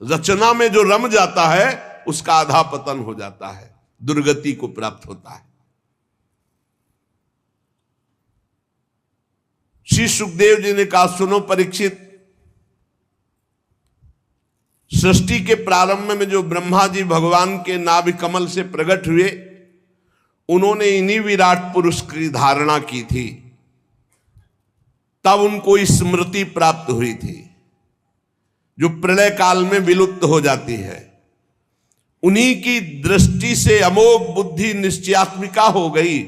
रचना में जो रम जाता है उसका अधापतन हो जाता है, दुर्गति को प्राप्त होता है। श्री सुखदेव जी ने कहा, सुनो परीक्षित, सृष्टि के प्रारंभ में जो ब्रह्मा जी भगवान के नाभि कमल से प्रकट हुए, उन्होंने इन्हीं विराट पुरुष की धारणा की थी, तब उनको स्मृति प्राप्त हुई थी जो प्रलय काल में विलुप्त हो जाती है। उन्हीं की दृष्टि से अमोघ बुद्धि निश्चयात्मिका हो गई,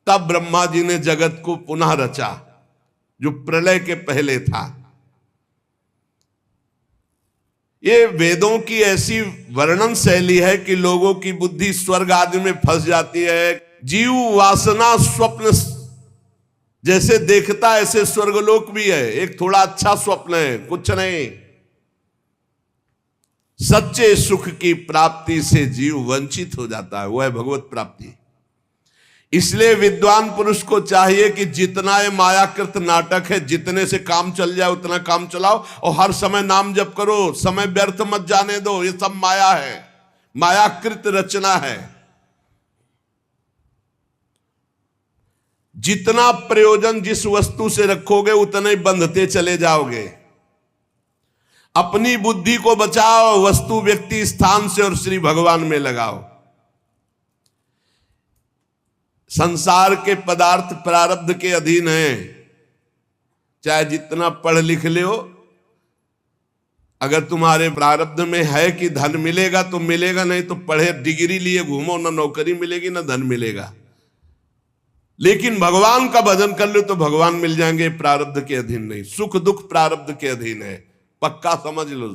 तब ब्रह्मा जी ने जगत को पुनः रचा जो प्रलय के पहले था। ये वेदों की ऐसी वर्णन शैली है कि लोगों की बुद्धि स्वर्ग आदि में फंस जाती है। जीव वासना स्वप्न जैसे देखता ऐसे स्वर्गलोक भी है, एक थोड़ा अच्छा स्वप्न है, कुछ नहीं। सच्चे सुख की प्राप्ति से जीव वंचित हो जाता है, वह है भगवत प्राप्ति। इसलिए विद्वान पुरुष को चाहिए कि जितना ये मायाकृत नाटक है, जितने से काम चल जाए उतना काम चलाओ और हर समय नाम जप करो, समय व्यर्थ मत जाने दो। ये सब माया है, मायाकृत रचना है। जितना प्रयोजन जिस वस्तु से रखोगे उतना ही बंधते चले जाओगे। अपनी बुद्धि को बचाओ, वस्तु व्यक्ति स्थान से और श्री भगवान में लगाओ। संसार के पदार्थ प्रारब्ध के अधीन हैं, चाहे जितना पढ़ लिख ले हो, अगर तुम्हारे प्रारब्ध में है कि धन मिलेगा तो मिलेगा, नहीं तो पढ़े डिग्री लिए घूमो, ना नौकरी मिलेगी ना धन मिलेगा। लेकिन भगवान का भजन कर लो तो भगवान मिल जाएंगे, प्रारब्ध के अधीन नहीं। सुख दुख प्रारब्ध के अधीन है, पक्का समझ लो।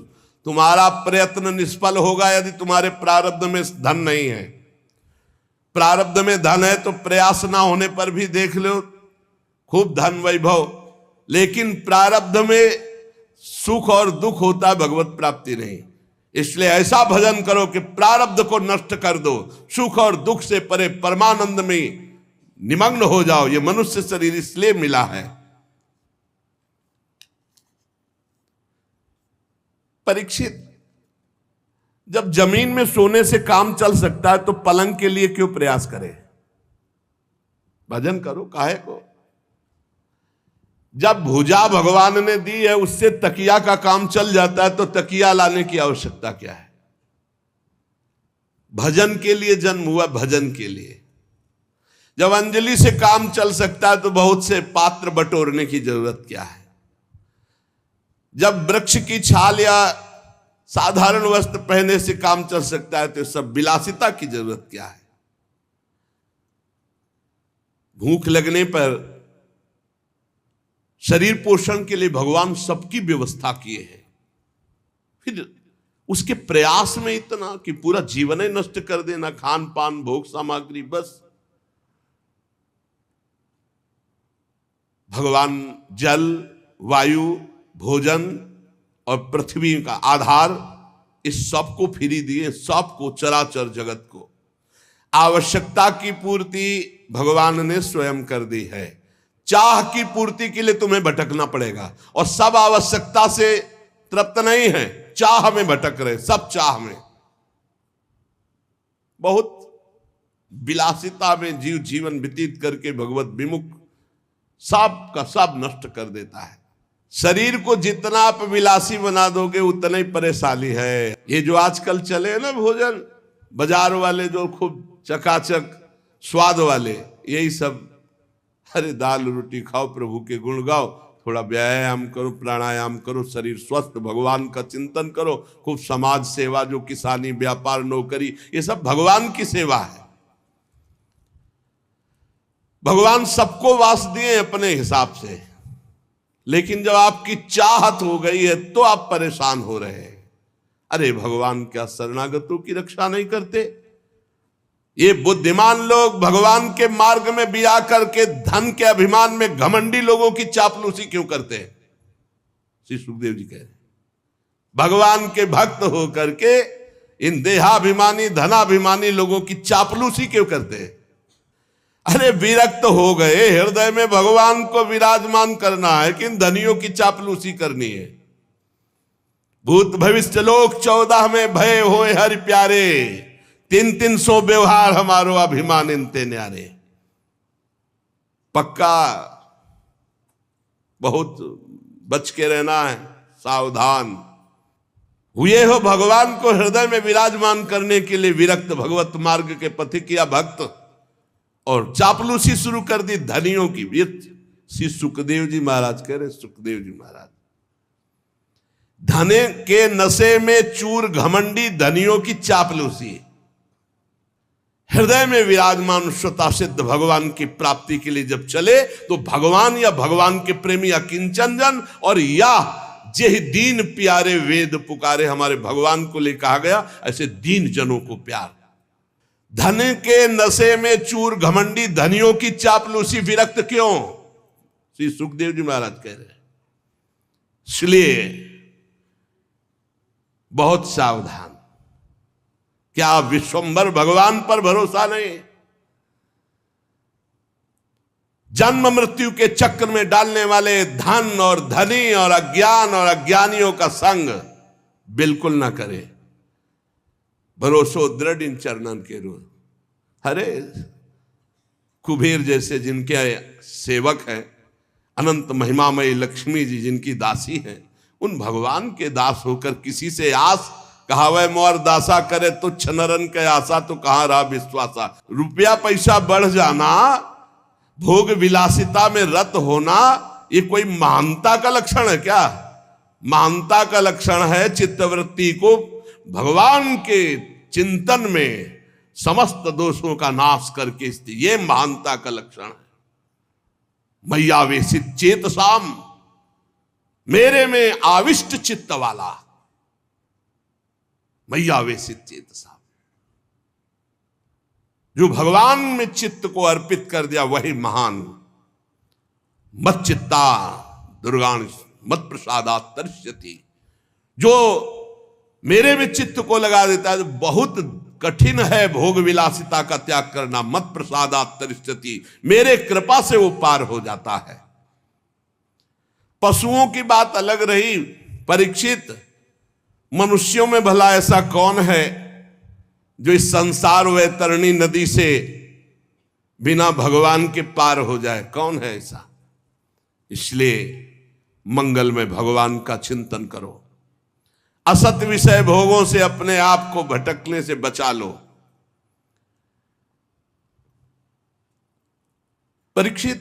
तुम्हारा प्रयत्न निष्फल होगा यदि तुम्हारे प्रारब्ध में धन नहीं है। प्रारब्ध में धन है तो प्रयास ना होने पर भी देख लो खूब धन वैभव, लेकिन प्रारब्ध में सुख और दुख होता है, भगवत प्राप्ति नहीं। इसलिए ऐसा भजन करो कि प्रारब्ध को नष्ट कर दो, सुख और दुख से परे परमानंद में निमग्न हो जाओ। ये मनुष्य शरीर इसलिए मिला है। परीक्षित, जब जमीन में सोने से काम चल सकता है तो पलंग के लिए क्यों प्रयास करे? भजन करो, काहे को? जब भुजा भगवान ने दी है उससे तकिया का काम चल जाता है तो तकिया लाने की आवश्यकता क्या है? भजन के लिए जन्म हुआ, भजन के लिए। जब अंजलि से काम चल सकता है तो बहुत से पात्र बटोरने की जरूरत क्या है? जब वृक्ष की छाल या साधारण वस्त्र पहनने से काम चल सकता है तो सब विलासिता की जरूरत क्या है? भूख लगने पर शरीर पोषण के लिए भगवान सबकी व्यवस्था किए हैं, फिर उसके प्रयास में इतना कि पूरा जीवन ही नष्ट कर देना, खान पान भोग सामग्री, बस। भगवान जल वायु भोजन और पृथ्वी का आधार इस सब को फ्री दिए, सबको, चराचर जगत को। आवश्यकता की पूर्ति भगवान ने स्वयं कर दी है। चाह की पूर्ति के लिए तुम्हें भटकना पड़ेगा, और सब आवश्यकता से तृप्त नहीं है, चाह में भटक रहे, सब चाह में। बहुत विलासिता में जीव जीवन व्यतीत करके भगवत विमुख सब का सब नष्ट कर देता है। शरीर को जितना आप विलासी बना दोगे उतना ही परेशानी है। ये जो आजकल चले हैं ना भोजन बाजार वाले, जो खूब चकाचक स्वाद वाले, यही सब। अरे दाल रोटी खाओ, प्रभु के गुण गाओ, थोड़ा व्यायाम करो, प्राणायाम करो, शरीर स्वस्थ, भगवान का चिंतन करो, खूब समाज सेवा, जो किसानी, व्यापार, नौकरी, ये सब भगवान की सेवा है। भगवान सबको वास दिए अपने हिसाब से, लेकिन जब आपकी चाहत हो गई है तो आप परेशान हो रहे हैं। अरे भगवान क्या शरणागतों की रक्षा नहीं करते? ये बुद्धिमान लोग भगवान के मार्ग में भी आकर के धन के अभिमान में घमंडी लोगों की चापलूसी क्यों करते हैं? श्री सुखदेव जी कह रहे भगवान के भक्त होकर के इन देहाभिमानी धनाभिमानी लोगों की चापलूसी क्यों करते हैं? अरे विरक्त हो गए, हृदय में भगवान को विराजमान करना है कि इन धनियों की चापलूसी करनी है। भूत भविष्य लोक 14 में भय होए हरि प्यारे, 300 व्यवहार हमारो अभिमान इनते न्यारे। पक्का बहुत बच के रहना है, सावधान। हुए हो भगवान को हृदय में विराजमान करने के लिए विरक्त, भगवत मार्ग के पथिक या भक्त, और चापलूसी शुरू कर दी धनियों की। ये श्री सुखदेव जी महाराज कह रहे, सुखदेव जी महाराज, धने के नशे में चूर घमंडी धनियों की चापलूसी। हृदय में विराजमान स्वतः सिद्ध भगवान की प्राप्ति के लिए जब चले तो भगवान या भगवान के प्रेमी या किंचन जन, और या जेहि दीन प्यारे वेद पुकारे, हमारे भगवान को ले कहा गया, ऐसे दीन जनों को प्यार। धन के नशे में चूर घमंडी धनियों की चापलूसी, विरक्त क्यों? श्री सुखदेव जी महाराज कह रहे हैं, इसलिए बहुत सावधान। क्या विश्वंभर भगवान पर भरोसा नहीं? जन्म मृत्यु के चक्र में डालने वाले धन और धनी और अज्ञान और अज्ञानियों का संग बिल्कुल ना करे। भरोसो दृढ़ इन चरणन के रू। अरे कुबेर जैसे जिनके सेवक हैं, अनंत महिमामयी लक्ष्मी जी जिनकी दासी हैं, उन भगवान के दास होकर किसी से आस, कहावे मोर दासा करे तो छनरन के आशा, तो कहां रहा विश्वासा। रुपया पैसा बढ़ जाना, भोग विलासिता में रत होना, ये कोई महानता का लक्षण है क्या? महानता का लक्षण है चित्तवृत्ति को भगवान के चिंतन में समस्त दोषों का नाश करके, ये महानता का लक्षण है। मैयावेशित चेतसाम, मेरे में आविष्ट चित्त वाला, मैयावेशित चेतसाम, जो भगवान में चित्त को अर्पित कर दिया वही महान। मत चित्ता दुर्गान मत प्रसादात् तरिष्यति, जो मेरे में चित्त को लगा देता है। बहुत कठिन है भोग विलासिता का त्याग करना। मत प्रसादात् तरिष्यति, मेरे कृपा से वो पार हो जाता है। पशुओं की बात अलग रही परीक्षित, मनुष्यों में भला ऐसा कौन है जो इस संसार वैतरणी नदी से बिना भगवान के पार हो जाए? कौन है ऐसा? इसलिए मंगल में भगवान का चिंतन करो, असत विषय भोगों से अपने आप को भटकने से बचा लो। परीक्षित,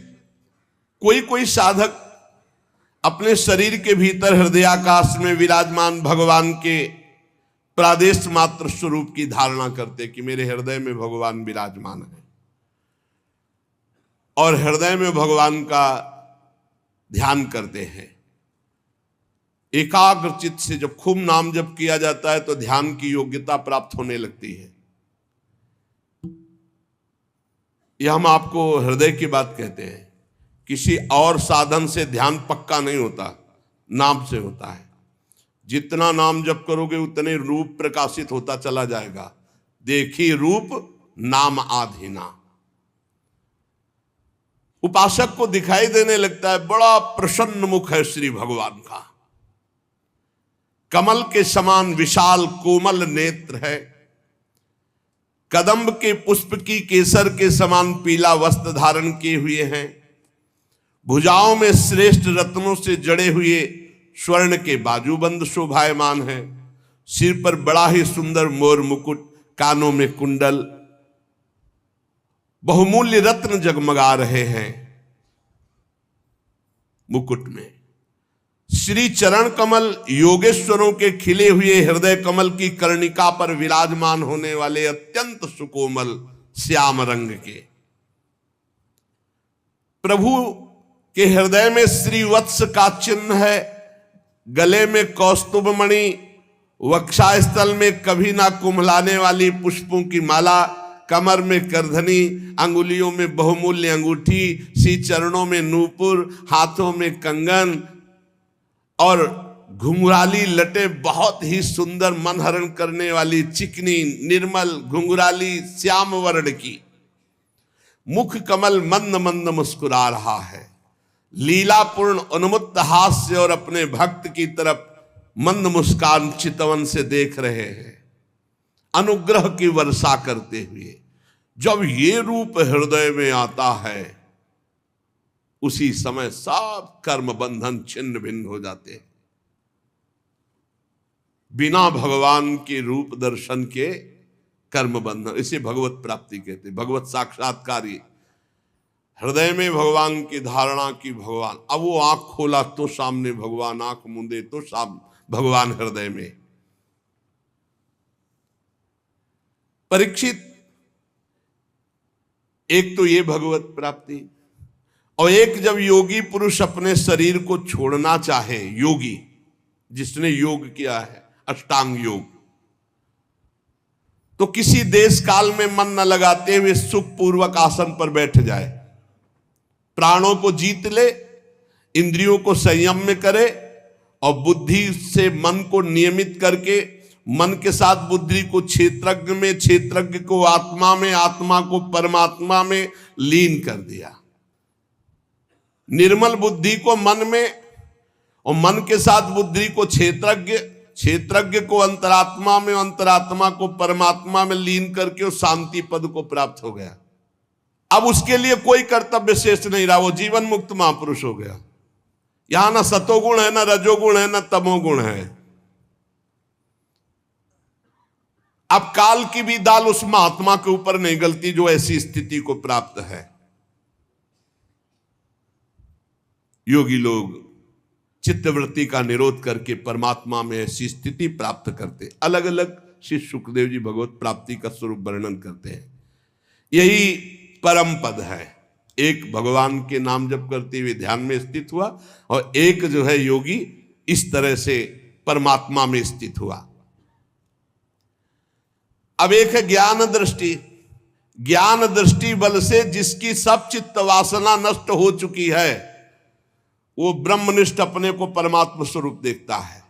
कोई कोई साधक अपने शरीर के भीतर हृदयाकाश में विराजमान भगवान के प्रादेश मात्र स्वरूप की धारणा करते कि मेरे हृदय में भगवान विराजमान है, और हृदय में भगवान का ध्यान करते हैं। एकाग्र चित्त से जब खूब नाम जप किया जाता है तो ध्यान की योग्यता प्राप्त होने लगती है। यह हम आपको हृदय की बात कहते हैं। किसी और साधन से ध्यान पक्का नहीं होता, नाम से होता है। जितना नाम जप करोगे उतने रूप प्रकाशित होता चला जाएगा। देखी रूप नाम आधीना। उपासक को दिखाई देने लगता है बड़ा प्रसन्न मुख है श्री भगवान का, कमल के समान विशाल कोमल नेत्र है, कदम्ब के पुष्प की केसर के समान पीला वस्त्र धारण किए हुए हैं, भुजाओं में श्रेष्ठ रत्नों से जड़े हुए स्वर्ण के बाजूबंद शोभायमान है। सिर पर बड़ा ही सुंदर मोर मुकुट, कानों में कुंडल, बहुमूल्य रत्न जगमगा रहे हैं मुकुट में। श्री चरण कमल योगेश्वरों के खिले हुए हृदय कमल की कर्णिका पर विराजमान होने वाले अत्यंत सुकोमल श्याम रंग के प्रभु के हृदय में श्रीवत्स का चिन्ह है। गले में कौस्तुभ मणि, वक्षास्थल में कभी ना कुम्हलाने वाली पुष्पों की माला, कमर में करधनी, अंगुलियों में बहुमूल्य अंगूठी, श्री चरणों में नूपुर, हाथों में कंगन और घुंघराली लटे, बहुत ही सुंदर मन हरण करने वाली चिकनी निर्मल घुंघराली श्याम वर्ण की। मुख कमल मंद मंद मुस्कुरा रहा है, लीलापूर्ण उन्मुक्त हास्य और अपने भक्त की तरफ मंद मुस्कान चितवन से देख रहे हैं, अनुग्रह की वर्षा करते हुए। जब ये रूप हृदय में आता है, उसी समय सब कर्म बंधन छिन्न भिन्न हो जाते हैं। बिना भगवान के रूप दर्शन के कर्म बंधन, इसे भगवत प्राप्ति कहते हैं, भगवत साक्षात्कारी। हृदय में भगवान की धारणा की भगवान, अब वो आंख खोला तो सामने भगवान, आंख मूंदे तो सामने भगवान हृदय में। परीक्षित, एक तो ये भगवत प्राप्ति, और एक जब योगी पुरुष अपने शरीर को छोड़ना चाहे, योगी जिसने योग किया है अष्टांग योग, तो किसी देश काल में मन न लगाते हुए सुखपूर्वक आसन पर बैठ जाए, प्राणों को जीत ले, इंद्रियों को संयम में करे और बुद्धि से मन को नियमित करके मन के साथ बुद्धि को क्षेत्रज्ञ में, क्षेत्रज्ञ को आत्मा में, आत्मा को परमात्मा में लीन कर दिया। निर्मल बुद्धि को मन में और मन के साथ बुद्धि को क्षेत्रज्ञ, क्षेत्रज्ञ को अंतरात्मा में, अंतरात्मा को परमात्मा में लीन करके उस शांति पद को प्राप्त हो गया। अब उसके लिए कोई कर्तव्य शेष नहीं रहा, वो जीवन मुक्त महापुरुष हो गया। यहां ना सतोगुण है, ना रजोगुण है, ना तमोगुण है। अब काल की भी दाल उस महात्मा के ऊपर नहीं गलती जो ऐसी स्थिति को प्राप्त है। योगी लोग चित्तवृत्ति का निरोध करके परमात्मा में ऐसी स्थिति प्राप्त करते। अलग अलग श्री सुखदेव जी भगवत प्राप्ति का स्वरूप वर्णन करते हैं। यही परम पद है। एक भगवान के नाम जप करते हुए ध्यान में स्थित हुआ, और एक जो है योगी इस तरह से परमात्मा में स्थित हुआ। अब एक है ज्ञान दृष्टि। ज्ञान दृष्टि बल से जिसकी सब चित्त वासना नष्ट हो चुकी है, वो ब्रह्मनिष्ठ अपने को परमात्मा स्वरूप देखता है।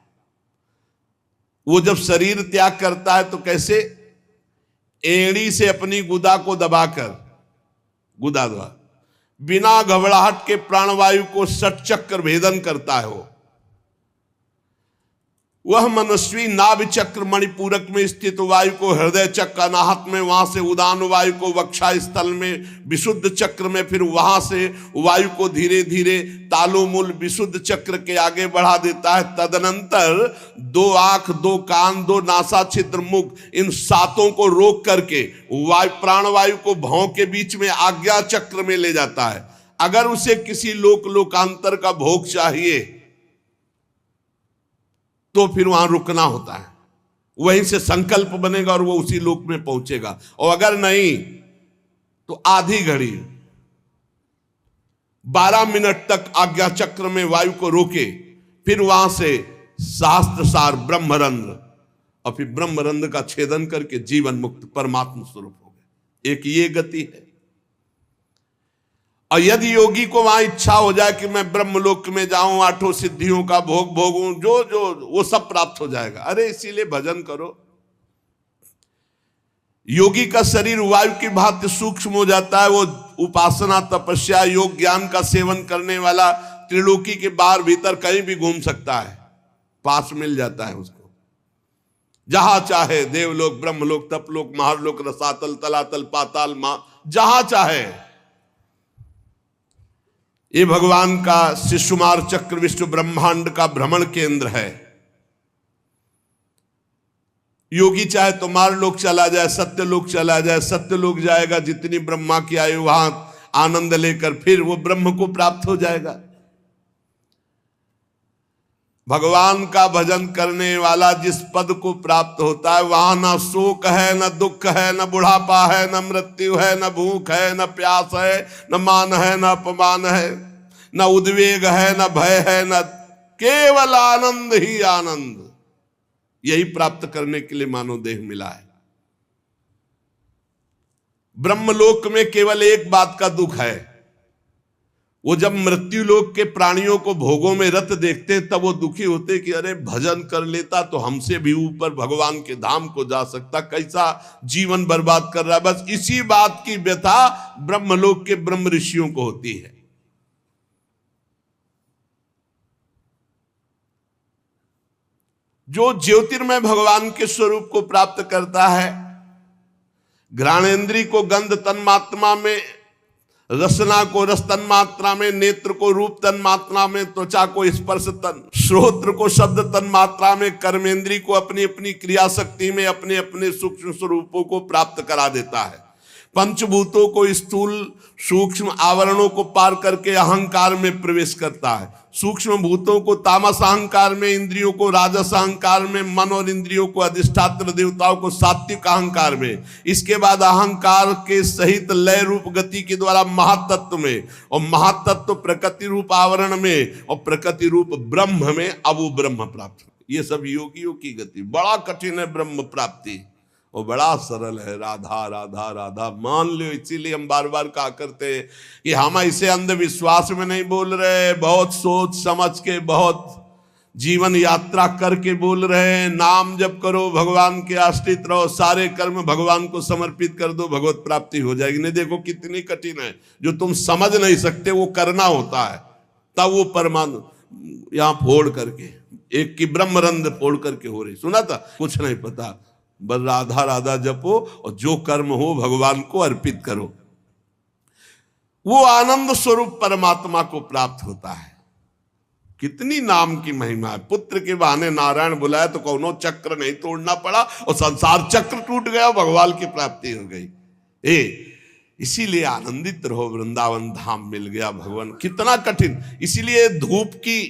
वो जब शरीर त्याग करता है तो कैसे, एड़ी से अपनी गुदा को दबाकर, गुदा द्वारा बिना घबराहट के प्राणवायु को षटचक्र भेदन करता है। वह मनस्वी नाभि चक्र मणिपूरक में स्थित वायु को हृदय चक्र अनाहत में, वहां से उदान वायु को वक्षा स्थल में विशुद्ध चक्र में, फिर वहां से वायु को धीरे धीरे तालुमूल विशुद्ध चक्र के आगे बढ़ा देता है। तदनंतर 2 आंख, 2 कान, 2 नासा छिद्र, मुख, इन 7 को रोक करके वायु प्राणवायु को भौं के बीच में आज्ञा चक्र में ले जाता है। अगर उसे किसी लोकांतर का भोग चाहिए तो फिर वहां रुकना होता है, वहीं से संकल्प बनेगा और वो उसी लोक में पहुंचेगा। और अगर नहीं तो आधी घड़ी 12 मिनट तक आज्ञा चक्र में वायु को रोके, फिर वहां से शास्त्र सार ब्रह्मरंध्र, और फिर ब्रह्मरंध्र का छेदन करके जीवन मुक्त परमात्मा स्वरूप हो गए। एक ये गति है। और यदि योगी को वहां इच्छा हो जाए कि मैं ब्रह्मलोक में जाऊं, 8 सिद्धियों का भोग भोगूं, जो वो सब प्राप्त हो जाएगा। अरे इसीलिए भजन करो। योगी का शरीर वायु की भांति सूक्ष्म हो जाता है। वो उपासना, तपस्या, योग, ज्ञान का सेवन करने वाला त्रिलोकी के बाहर भीतर कहीं भी घूम सकता है, पास मिल जाता है उसको। जहां चाहे, देवलोक, ब्रह्मलोक, तपलोक, महारलोक, रसातल, तलातल, पाताल, जहां चाहे। ये भगवान का शिशुमार चक्र विश्व ब्रह्मांड का भ्रमण केंद्र है। योगी चाहे तो मार लोक चला जाए, सत्य लोक चला जाए, सत्य लोक जाएगा, जितनी ब्रह्मा की आयु वहां आनंद लेकर फिर वो ब्रह्म को प्राप्त हो जाएगा। भगवान का भजन करने वाला जिस पद को प्राप्त होता है वहां ना शोक है, न दुख है, न बुढ़ापा है, न मृत्यु है, न भूख है, न प्यास है, न मान है, न अपमान है, न उद्वेग है, न भय है, न केवल आनंद ही आनंद। यही प्राप्त करने के लिए मानव देह मिला है। ब्रह्मलोक में केवल एक बात का दुख है, वो जब मृत्यु लोक के प्राणियों को भोगों में रत देखते तब वो दुखी होते कि अरे भजन कर लेता तो हमसे भी ऊपर भगवान के धाम को जा सकता, कैसा जीवन बर्बाद कर रहा है। बस इसी बात की व्यथा ब्रह्मलोक के ब्रह्म ऋषियों को होती है। जो ज्योतिर्मय भगवान के स्वरूप को प्राप्त करता है, घ्राणेन्द्रिय को गंध तन्मात्रा में, रसना को रस तन्मात्रा में, नेत्र को रूप तन्मात्रा में, त्वचा को स्पर्श तन, श्रोत्र को शब्द तन्मात्रा में, कर्मेंद्रिय को अपनी अपनी क्रिया शक्ति में अपने अपने सूक्ष्म स्वरूपों को प्राप्त करा देता है। पंचभूतों को स्थूल सूक्ष्म आवरणों को पार करके अहंकार में प्रवेश करता है। सूक्ष्म भूतों को तामस अहंकार में, इंद्रियों को राजस अहंकार में, मन और इंद्रियों को अधिष्ठात्र देवताओं को सात्विक अहंकार में, इसके बाद अहंकार के सहित लय रूप गति के द्वारा महातत्व में, और महातत्व प्रकृति रूप आवरण में, और प्रकृति रूप ब्रह्म में। अब वो ब्रह्म प्राप्त। ये सब योगियों की गति। बड़ा कठिन है ब्रह्म प्राप्ति, वो बड़ा सरल है। राधा राधा राधा मान लो। इसीलिए हम बार बार कहा करते हैं कि हम इसे अंधविश्वास में नहीं बोल रहे, बहुत सोच समझ के, बहुत जीवन यात्रा करके बोल रहे हैं। नाम जप करो, भगवान के आश्रित रहो, सारे कर्म भगवान को समर्पित कर दो, भगवत प्राप्ति हो जाएगी। नहीं, देखो कितनी कठिन है। जो तुम समझ नहीं सकते वो करना होता है, तब वो परमाणु यहाँ फोड़ करके, एक की ब्रह्मरंध्र फोड़ करके हो रही। सुना था? कुछ नहीं पता, बस राधा राधा जपो और जो कर्म हो भगवान को अर्पित करो। वो आनंद स्वरूप परमात्मा को प्राप्त होता है। कितनी नाम की महिमा है। पुत्र के बहाने नारायण बुलाया तो कौनो चक्र नहीं तोड़ना पड़ा और संसार चक्र टूट गया, भगवान की प्राप्ति हो गई। इसीलिए आनंदित रहो, वृंदावन धाम मिल गया भगवान। कितना कठिन। इसीलिए धूप की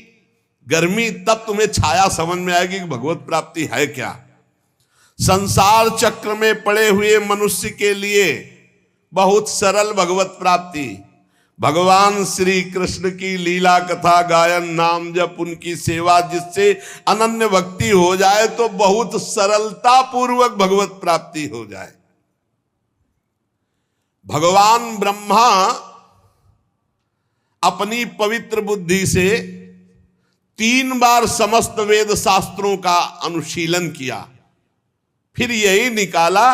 गर्मी तब तुम्हें छाया समझ में आएगी कि भगवत प्राप्ति है क्या। संसार चक्र में पड़े हुए मनुष्य के लिए बहुत सरल भगवत प्राप्ति। भगवान श्री कृष्ण की लीला कथा गायन, नाम जप, उनकी सेवा, जिससे अनन्य भक्ति हो जाए तो बहुत सरलता पूर्वक भगवत प्राप्ति हो जाए। भगवान ब्रह्मा अपनी पवित्र बुद्धि से 3 बार समस्त वेद शास्त्रों का अनुशीलन किया, फिर यही निकाला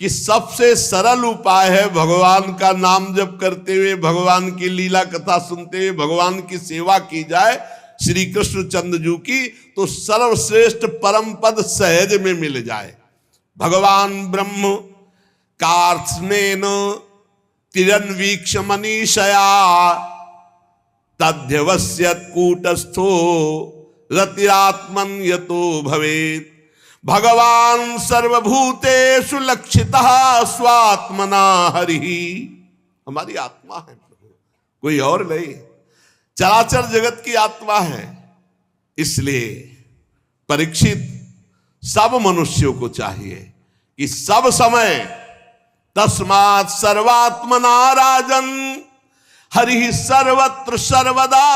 कि सबसे सरल उपाय है भगवान का नाम जप करते हुए, भगवान की लीला कथा सुनते हुए भगवान की सेवा की जाए श्री कृष्ण चंद्रजू की, तो सर्वश्रेष्ठ परम पद सहज में मिल जाए। भगवान ब्रह्म कार्त्स्नेन तिरन्वीक्ष मनीषया तद्यवस्यत् कूटस्थो रतिरात्मन यतो भवेत्। भगवान सर्वभूतेषु लक्षितः स्वात्मना हरि। हमारी आत्मा है, कोई और नहीं, चराचर जगत की आत्मा है। इसलिए परीक्षित सब मनुष्यों को चाहिए कि सब समय तस्मात् सर्वात्मना राजन हरि सर्वत्र सर्वदा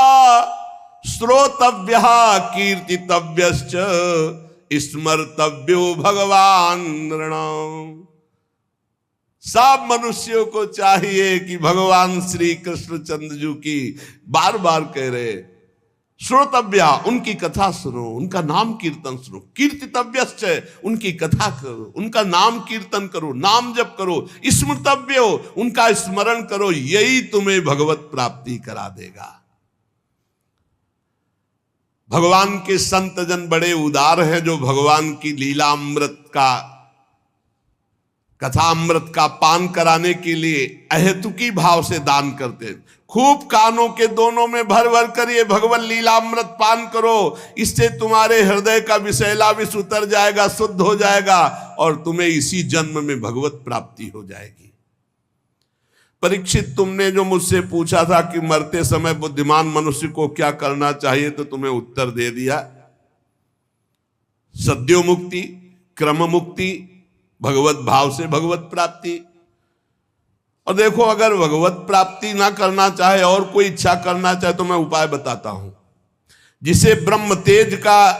श्रोतव्यः कीर्तितव्यश्च स्मर्तव्यो भगवान नृणाम। सब मनुष्यों को चाहिए कि भगवान श्री कृष्ण चंद्रजू की, बार बार कह रहे, श्रोतव्या, उनकी कथा सुनो, उनका नाम कीर्तन सुनो। कीर्तितव्यश्च, उनकी कथा करो, उनका नाम कीर्तन करो, नाम जप करो। स्मृतव्यो, उनका स्मरण करो। यही तुम्हें भगवत प्राप्ति करा देगा। भगवान के संत जन बड़े उदार हैं, जो भगवान की लीलामृत का कथा अमृत का पान कराने के लिए अहेतुकी भाव से दान करते हैं। खूब कानों के दोनों में भर भर कर ये भगवत लीला अमृत पान करो, इससे तुम्हारे हृदय का विषैला विष उतर जाएगा, शुद्ध हो जाएगा और तुम्हें इसी जन्म में भगवत प्राप्ति हो जाएगी। परीक्षित, तुमने जो मुझसे पूछा था कि मरते समय बुद्धिमान मनुष्य को क्या करना चाहिए, तो तुम्हें उत्तर दे दिया। सद्यो मुक्ति, क्रम मुक्ति, भगवत भाव से भगवत प्राप्ति। और देखो, अगर भगवत प्राप्ति ना करना चाहे और कोई इच्छा करना चाहे तो मैं उपाय बताता हूं। जिसे ब्रह्म तेज का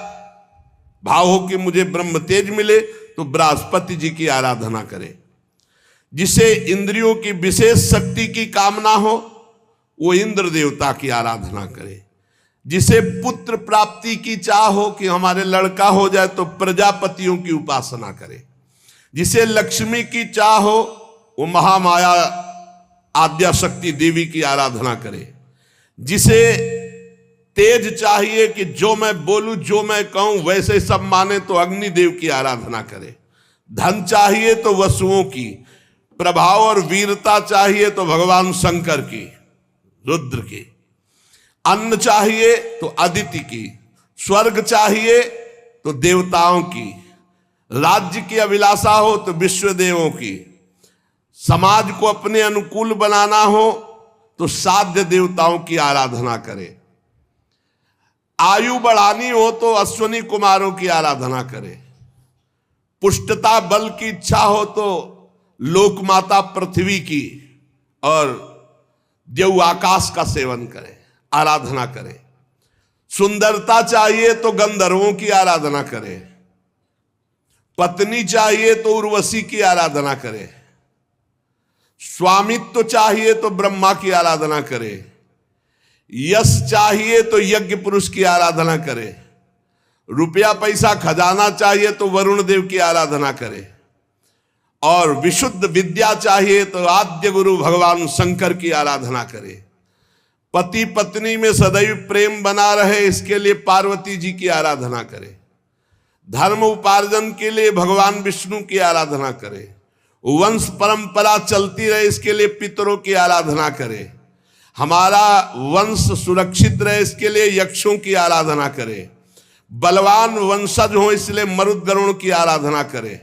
भाव हो कि मुझे ब्रह्म तेज मिले, तो बृहस्पति जी की आराधना करे। जिसे इंद्रियों की विशेष शक्ति की कामना हो, वो इंद्र देवता की आराधना करे। जिसे पुत्र प्राप्ति की चाह हो कि हमारे लड़का हो जाए, तो प्रजापतियों की उपासना करे। जिसे लक्ष्मी की चाह हो, वो महामाया आद्या शक्ति देवी की आराधना करे। जिसे तेज चाहिए कि जो मैं बोलूं, जो मैं कहूं वैसे सब माने, तो अग्निदेव की आराधना करे। धन चाहिए तो वसुओं की, प्रभाव और वीरता चाहिए तो भगवान शंकर की, रुद्र की। अन्न चाहिए तो अदिति की, स्वर्ग चाहिए तो देवताओं की, राज्य की अभिलाषा हो तो विश्वदेवों की, समाज को अपने अनुकूल बनाना हो तो साध्य देवताओं की आराधना करे। आयु बढ़ानी हो तो अश्वनी कुमारों की आराधना करे। पुष्टता बल की इच्छा हो तो लोकमाता पृथ्वी की और देव आकाश का सेवन करे, आराधना करे। सुंदरता चाहिए तो गंधर्वों की आराधना करे। पत्नी चाहिए तो उर्वशी की आराधना करे। स्वामित्व चाहिए तो ब्रह्मा की आराधना करे। यश चाहिए तो यज्ञ पुरुष की आराधना करे। रुपया पैसा खजाना चाहिए तो वरुण देव की आराधना करे। और विशुद्ध विद्या चाहिए तो आद्य गुरु भगवान शंकर की आराधना करे। पति पत्नी में सदैव प्रेम बना रहे, इसके लिए पार्वती जी की आराधना करे। धर्म उपार्जन के लिए भगवान विष्णु की आराधना करे। वंश परंपरा चलती रहे, इसके लिए पितरों की आराधना करे। हमारा वंश सुरक्षित रहे, इसके लिए यक्षों की आराधना करे। बलवान वंशज हो, इसलिए मरुद गरुण की आराधना करे।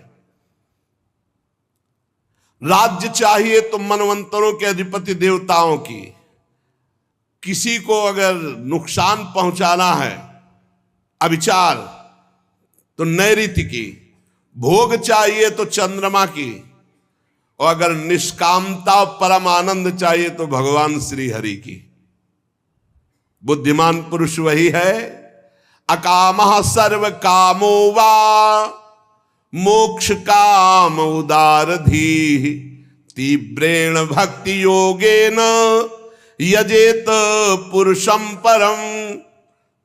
राज्य चाहिए तो मनवंतरों के अधिपति देवताओं की। किसी को अगर नुकसान पहुंचाना है, अविचार, तो नैऋत्य की। भोग चाहिए तो चंद्रमा की। और अगर निष्कामता परम आनंद चाहिए तो भगवान श्री हरि की। बुद्धिमान पुरुष वही है। अकामः सर्व कामो वा मोक्ष काम उदारधी तीव्रेण भक्ति योगेन यजेत पुरुषम परम।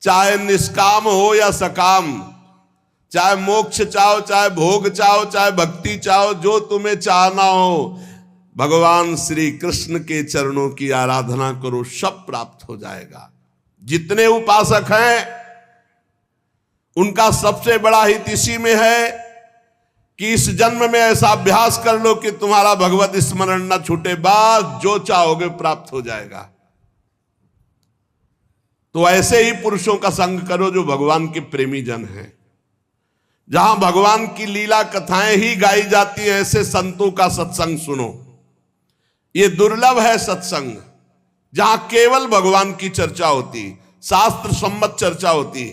चाहे निष्काम हो या सकाम, चाहे मोक्ष चाहो, चाहे भोग चाहो, चाहे भक्ति चाहो, जो तुम्हें चाहना हो, भगवान श्री कृष्ण के चरणों की आराधना करो, सब प्राप्त हो जाएगा। जितने उपासक हैं उनका सबसे बड़ा हित इसी में है कि इस जन्म में ऐसा अभ्यास कर लो कि तुम्हारा भगवत स्मरण न छूटे, बस जो चाहोगे प्राप्त हो जाएगा। तो ऐसे ही पुरुषों का संग करो जो भगवान के प्रेमी जन हैं। जहां भगवान की लीला कथाएं ही गाई जाती हैं, ऐसे संतों का सत्संग सुनो। ये दुर्लभ है सत्संग, जहां केवल भगवान की चर्चा होती, शास्त्र सम्मत चर्चा होती,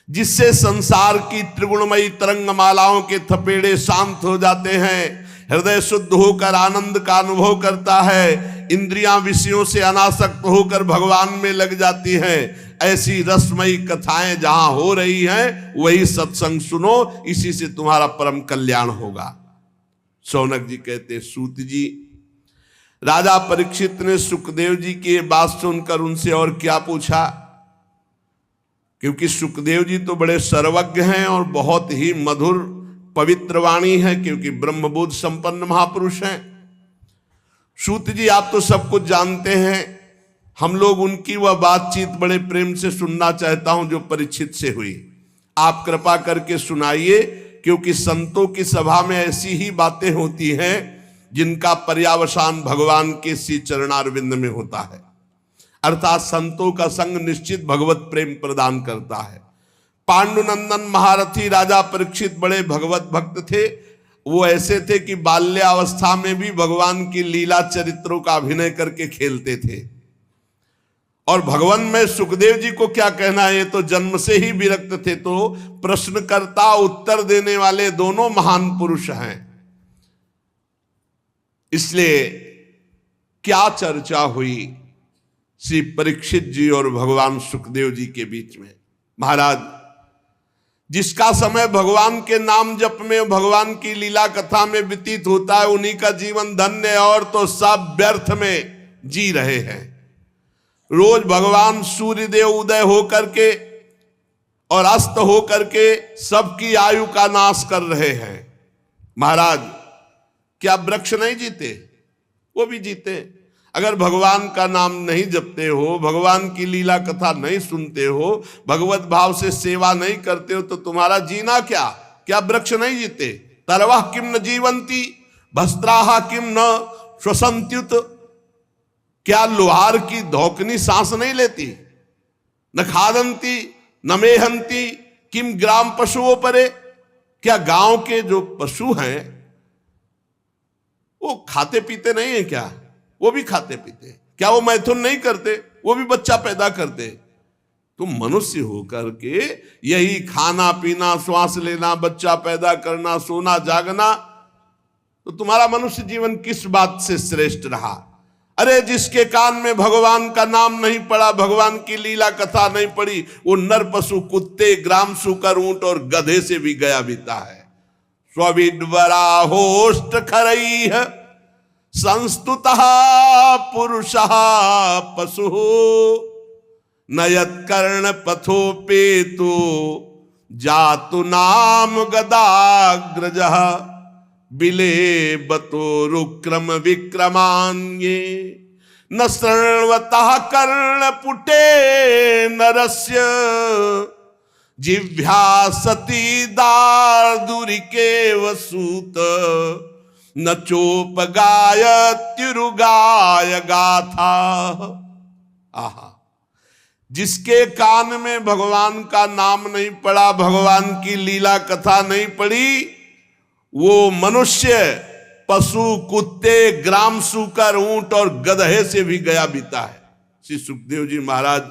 जिससे संसार की त्रिगुणमयी तरंगमालाओं के थपेड़े शांत हो जाते हैं। हृदय शुद्ध होकर आनंद का अनुभव करता है। इंद्रियां विषयों से अनासक्त होकर भगवान में लग जाती हैं। ऐसी रसमयी कथाएं जहां हो रही हैं, वही सत्संग सुनो, इसी से तुम्हारा परम कल्याण होगा। शौनक जी कहते, सूत जी, राजा परीक्षित ने सुखदेव जी की बात सुनकर उनसे और क्या पूछा, क्योंकि सुखदेव जी तो बड़े सर्वज्ञ हैं और बहुत ही मधुर पवित्र वाणी है, क्योंकि ब्रह्मबोध संपन्न महापुरुष हैं। सूत जी, आप तो सब कुछ जानते हैं, हम लोग उनकी वह बातचीत बड़े प्रेम से सुनना चाहता हूं जो परीक्षित से हुई। आप कृपा करके सुनाइए क्योंकि संतों की सभा में ऐसी ही बातें होती हैं जिनका पर्यावसान भगवान के श्री चरणारविंद में होता है। अर्थात संतों का संग निश्चित भगवत प्रेम प्रदान करता है। पांडुनंदन महारथी राजा परीक्षित बड़े भगवत भक्त थे। वो ऐसे थे कि बाल्यावस्था में भी भगवान की लीला चरित्रों का अभिनय करके खेलते थे। और भगवान में सुखदेव जी को क्या कहना है, ये तो जन्म से ही विरक्त थे। तो प्रश्नकर्ता उत्तर देने वाले दोनों महान पुरुष हैं। इसलिए क्या चर्चा हुई श्री परीक्षित जी और भगवान सुखदेव जी के बीच में। महाराज, जिसका समय भगवान के नाम जप में, भगवान की लीला कथा में व्यतीत होता है, उन्हीं का जीवन धन्य है। और तो सब व्यर्थ में जी रहे हैं। रोज भगवान सूर्यदेव उदय होकर के और अस्त होकर के सबकी आयु का नाश कर रहे हैं। महाराज, क्या वृक्ष नहीं जीते? वो भी जीते। अगर भगवान का नाम नहीं जपते हो, भगवान की लीला कथा नहीं सुनते हो, भगवत भाव से सेवा नहीं करते हो, तो तुम्हारा जीना क्या? क्या वृक्ष नहीं जीते? तरवाह किम न जीवंती भस्त्राहा किम न श्वसंत्युत। क्या लोहार की धोकनी सांस नहीं लेती? न खादंती न मेहंती किम ग्राम पशुओं परे। क्या गांव के जो पशु हैं वो खाते पीते नहीं है क्या? वो भी खाते पीते। क्या वो मैथुन नहीं करते? वो भी बच्चा पैदा करते। तुम मनुष्य होकर के यही खाना पीना, श्वास लेना, बच्चा पैदा करना, सोना जागना, तो तुम्हारा मनुष्य जीवन किस बात से श्रेष्ठ रहा? अरे जिसके कान में भगवान का नाम नहीं पड़ा, भगवान की लीला कथा नहीं पड़ी, वो नर पशु, कुत्ते, ग्राम सूकर, ऊंट और गधे से भी गया बीता है। स्विडवरा होष्ट खरैः संस्तुतः पुरुषः पशु नयत कर्ण पथोपेतु जातु नाम गदाग्रजः बिले बतो रुक्रम विक्रमान्ये न शृण्वतः कर्णपुटे नरस्य जिह्वा सती दार्दुरिके वसूत न चोपगाय तिरुगाय गाथा। आहा, जिसके कान में भगवान का नाम नहीं पड़ा, भगवान की लीला कथा नहीं पड़ी, वो मनुष्य पशु, कुत्ते, ग्राम सूकर, ऊंट और गधे से भी गया बीता है। श्री सुखदेव जी महाराज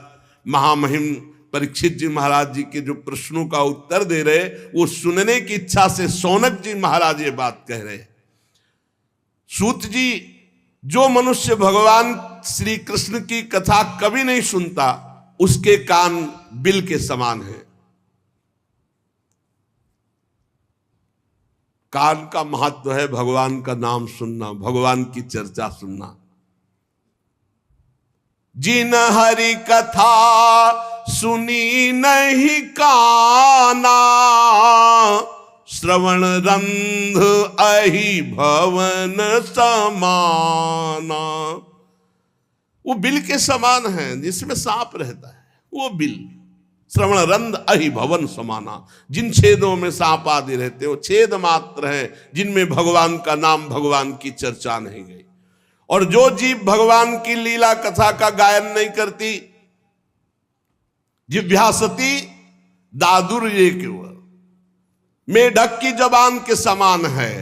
महामहिम परीक्षित जी महाराज जी के जो प्रश्नों का उत्तर दे रहे, वो सुनने की इच्छा से शौनक जी महाराज ये बात कह रहे। सूत जी, जो मनुष्य भगवान श्री कृष्ण की कथा कभी नहीं सुनता, उसके कान बिल के समान है। कान का महत्व है भगवान का नाम सुनना, भगवान की चर्चा सुनना। जिन हरि कथा सुनी नहीं काना, श्रवण रंध अहि भवन समाना। वो बिल के समान है जिसमें सांप रहता है, वो बिल। श्रवण रंध अहि भवन समाना, जिन छेदों में सांप आदि रहते हो छेद मात्र हैं, जिनमें भगवान का नाम, भगवान की चर्चा नहीं गई। और जो जीव भगवान की लीला कथा का गायन नहीं करती, जिह्वा सती दादुर्य के वर, मेढक की जबान के समान है।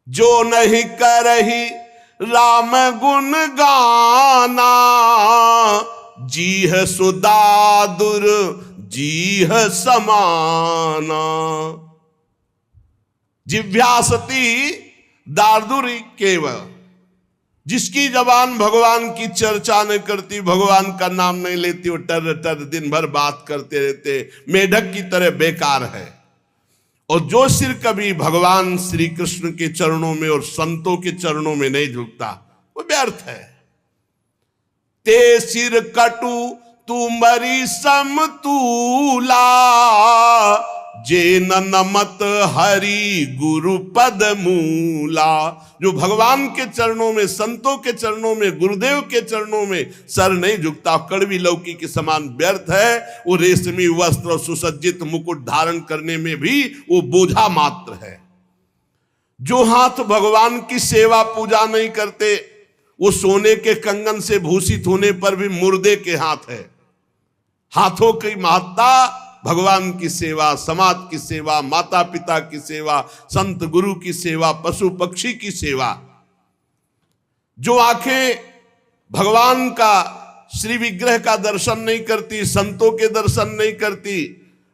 जो नहीं करही राम गुण गाना, जीह सुदादुर जीह समाना। जिह्वा सती दादुर्य केवल, जिसकी जबान भगवान की चर्चा नहीं करती, भगवान का नाम नहीं लेती, वो टर टर दिन भर बात करते रहते, मेढक की तरह बेकार है। और जो सिर कभी भगवान श्री कृष्ण के चरणों में और संतों के चरणों में नहीं झुकता, वो व्यर्थ है। ते सिर कटु तुमरी समतूला, जे नमत हरि गुरु पद मूला। जो भगवान के चरणों में, संतों के चरणों में, गुरुदेव के चरणों में सर नहीं झुकता, कड़वी लौकी के समान व्यर्थ है। वो रेशमी वस्त्र और सुसज्जित मुकुट धारण करने में भी वो बोझा मात्र है। जो हाथ भगवान की सेवा पूजा नहीं करते, वो सोने के कंगन से भूषित होने पर भी मुर्दे के हाथ है। हाथों की महत्ता भगवान की सेवा, समाज की सेवा, माता पिता की सेवा, संत गुरु की सेवा, पशु पक्षी की सेवा। जो आंखें भगवान का, श्री विग्रह का दर्शन नहीं करती, संतों के दर्शन नहीं करती,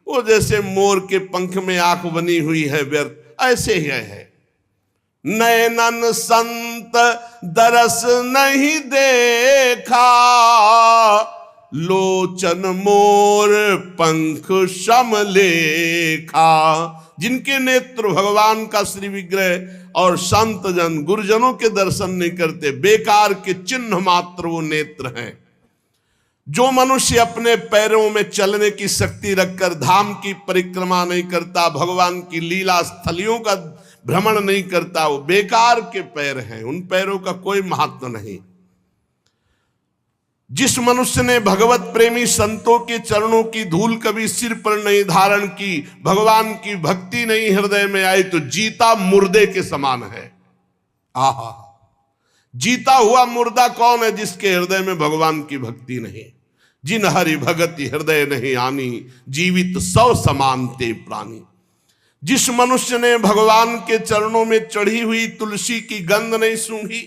वो जैसे मोर के पंख में आंख बनी हुई है, व्यर्थ ऐसे ही है। नैनन संत दरस नहीं देखा, लोचन मोर पंख सम लेखा। जिनके नेत्र भगवान का श्री विग्रह और संत जन, गुरुजनों के दर्शन नहीं करते, बेकार के चिन्ह मात्र वो नेत्र हैं। जो मनुष्य अपने पैरों में चलने की शक्ति रखकर धाम की परिक्रमा नहीं करता, भगवान की लीला स्थलियों का भ्रमण नहीं करता, वो बेकार के पैर हैं, उन पैरों का कोई महत्व नहीं। जिस मनुष्य ने भगवत प्रेमी संतों के चरणों की धूल कभी सिर पर नहीं धारण की, भगवान की भक्ति नहीं हृदय में आई, तो जीता मुर्दे के समान है। आहा, जीता हुआ मुर्दा कौन है? जिसके हृदय में भगवान की भक्ति नहीं। जिन हरि भगति हृदय नहीं आनी, जीवित सौ समान ते प्राणी। जिस मनुष्य ने भगवान के चरणों में चढ़ी हुई तुलसी की गंध नहीं सूंघी,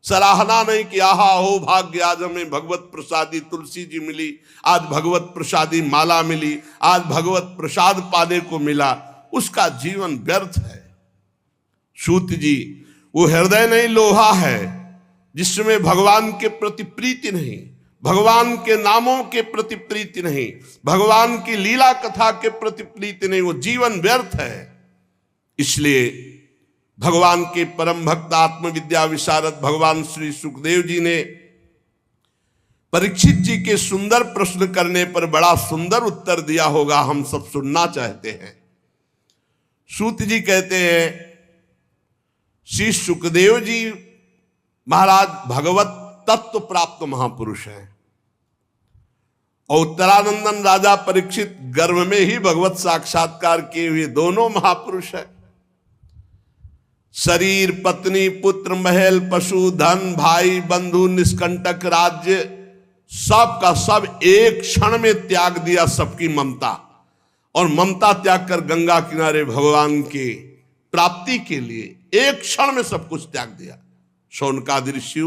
सराहना नहीं कि आहा हो भाग्य, आज हमें भगवत प्रसादी तुलसी जी मिली, आज भगवत प्रसादी माला मिली, आज भगवत प्रसाद पाने को मिला, उसका जीवन व्यर्थ है। सूत जी, वो हृदय नहीं लोहा है जिसमें भगवान के प्रति प्रीति नहीं, भगवान के नामों के प्रति प्रीति नहीं, भगवान की लीला कथा के प्रति प्रीति नहीं, वो जीवन व्यर्थ है। इसलिए भगवान के परम भक्त आत्मविद्या विशारद भगवान श्री सुखदेव जी ने परीक्षित जी के सुंदर प्रश्न करने पर बड़ा सुंदर उत्तर दिया होगा, हम सब सुनना चाहते हैं। सूत जी कहते हैं, श्री सुखदेव जी महाराज भगवत तत्व प्राप्त महापुरुष हैं और उत्तरानंदन राजा परीक्षित गर्भ में ही भगवत साक्षात्कार किए हुए दोनों महापुरुष हैं। शरीर, पत्नी, पुत्र, महल, पशु, धन, भाई, बंधु, निष्कंटक राज्य, सब का सब एक क्षण में त्याग दिया, सबकी ममता, और ममता त्याग कर गंगा किनारे भगवान की प्राप्ति के लिए एक क्षण में सब कुछ त्याग दिया। शौनकादि ऋषि,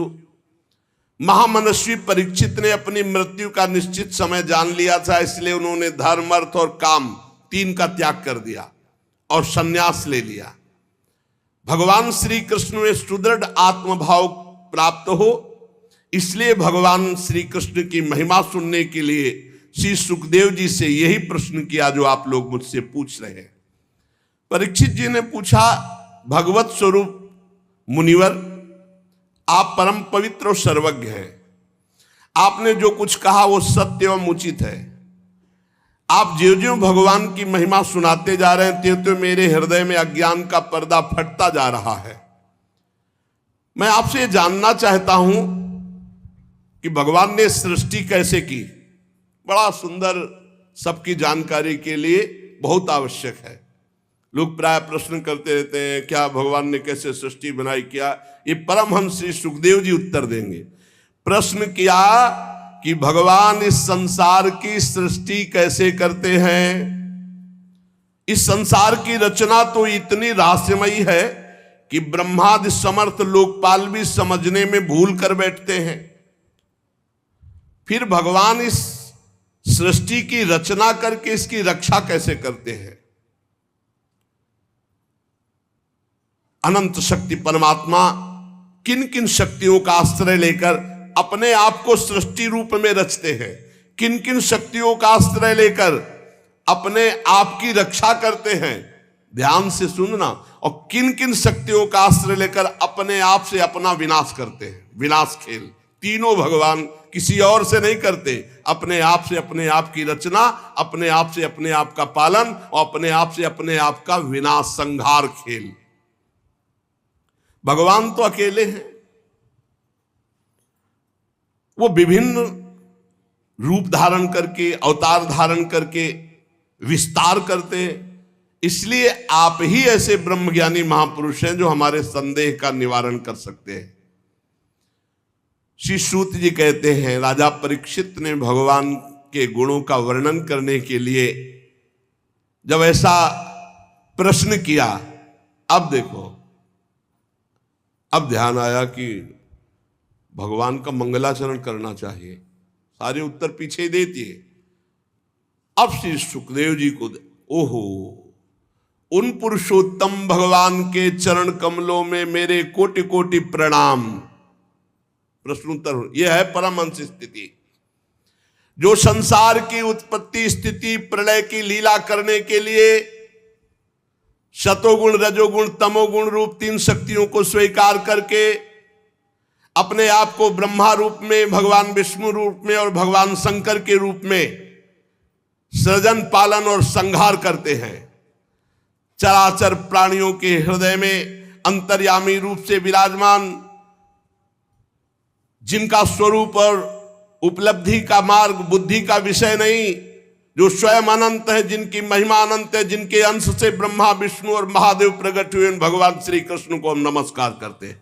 महामनस्वी परीक्षित ने अपनी मृत्यु का निश्चित समय जान लिया था, इसलिए उन्होंने धर्म, अर्थ और काम तीन का त्याग कर दिया और संन्यास ले लिया। भगवान श्री कृष्ण में सुदृढ़ आत्मभाव प्राप्त हो, इसलिए भगवान श्री कृष्ण की महिमा सुनने के लिए श्री सुखदेव जी से यही प्रश्न किया जो आप लोग मुझसे पूछ रहे हैं। परीक्षित जी ने पूछा, भगवत स्वरूप मुनिवर, आप परम पवित्र और सर्वज्ञ हैं, आपने जो कुछ कहा वो सत्य एवं उचित है। आप ज्यों ज्यों भगवान की महिमा सुनाते जा रहे हैं, त्यों त्यों मेरे हृदय में अज्ञान का पर्दा फटता जा रहा है। मैं आपसे ये जानना चाहता हूं कि भगवान ने सृष्टि कैसे की। बड़ा सुंदर, सबकी जानकारी के लिए बहुत आवश्यक है। लोग प्राय प्रश्न करते रहते हैं, क्या भगवान ने कैसे सृष्टि बनाई, क्या? ये परमहंस श्री सुखदेव जी उत्तर देंगे। प्रश्न किया कि भगवान इस संसार की सृष्टि कैसे करते हैं। इस संसार की रचना तो इतनी रहस्यमयी है कि ब्रह्मादि समर्थ लोकपाल भी समझने में भूल कर बैठते हैं। फिर भगवान इस सृष्टि की रचना करके इसकी रक्षा कैसे करते हैं। अनंत शक्ति परमात्मा किन किन शक्तियों का आश्रय लेकर अपने आप को सृष्टि रूप में रचते हैं, किन किन शक्तियों का आश्रय लेकर अपने आप की रक्षा करते हैं, ध्यान से सुनना, और किन किन शक्तियों का आश्रय लेकर अपने आप से अपना विनाश करते हैं। विनाश खेल तीनों भगवान किसी और से नहीं करते, अपने आप से अपने आप की रचना, अपने आप से अपने आप का पालन और अपने आप से अपने आप का विनाश संहार खेल। भगवान तो अकेले हैं, वो विभिन्न रूप धारण करके, अवतार धारण करके विस्तार करते हैं। इसलिए आप ही ऐसे ब्रह्मज्ञानी महापुरुष हैं जो हमारे संदेह का निवारण कर सकते हैं। श्री सूत जी कहते हैं, राजा परीक्षित ने भगवान के गुणों का वर्णन करने के लिए जब ऐसा प्रश्न किया, अब देखो, अब ध्यान आया कि भगवान का मंगलाचरण करना चाहिए। सारे उत्तर पीछे दे दिए। अब श्री सुखदेव जी को, ओहो, उन पुरुषोत्तम भगवान के चरण कमलों में मेरे कोटि कोटि प्रणाम। प्रश्नोत्तर, यह है परमहंस स्थिति, जो संसार की उत्पत्ति स्थिति प्रलय की लीला करने के लिए सतोगुण रजोगुण तमोगुण रूप तीन शक्तियों को स्वीकार करके अपने आप को ब्रह्मा रूप में, भगवान विष्णु रूप में और भगवान शंकर के रूप में सृजन पालन और संहार करते हैं। चराचर प्राणियों के हृदय में अंतर्यामी रूप से विराजमान, जिनका स्वरूप और उपलब्धि का मार्ग बुद्धि का विषय नहीं, जो स्वयं अनंत है, जिनकी महिमा अनंत है, जिनके अंश से ब्रह्मा विष्णु और महादेव प्रकट हुए, भगवान श्री कृष्ण को हम नमस्कार करते हैं।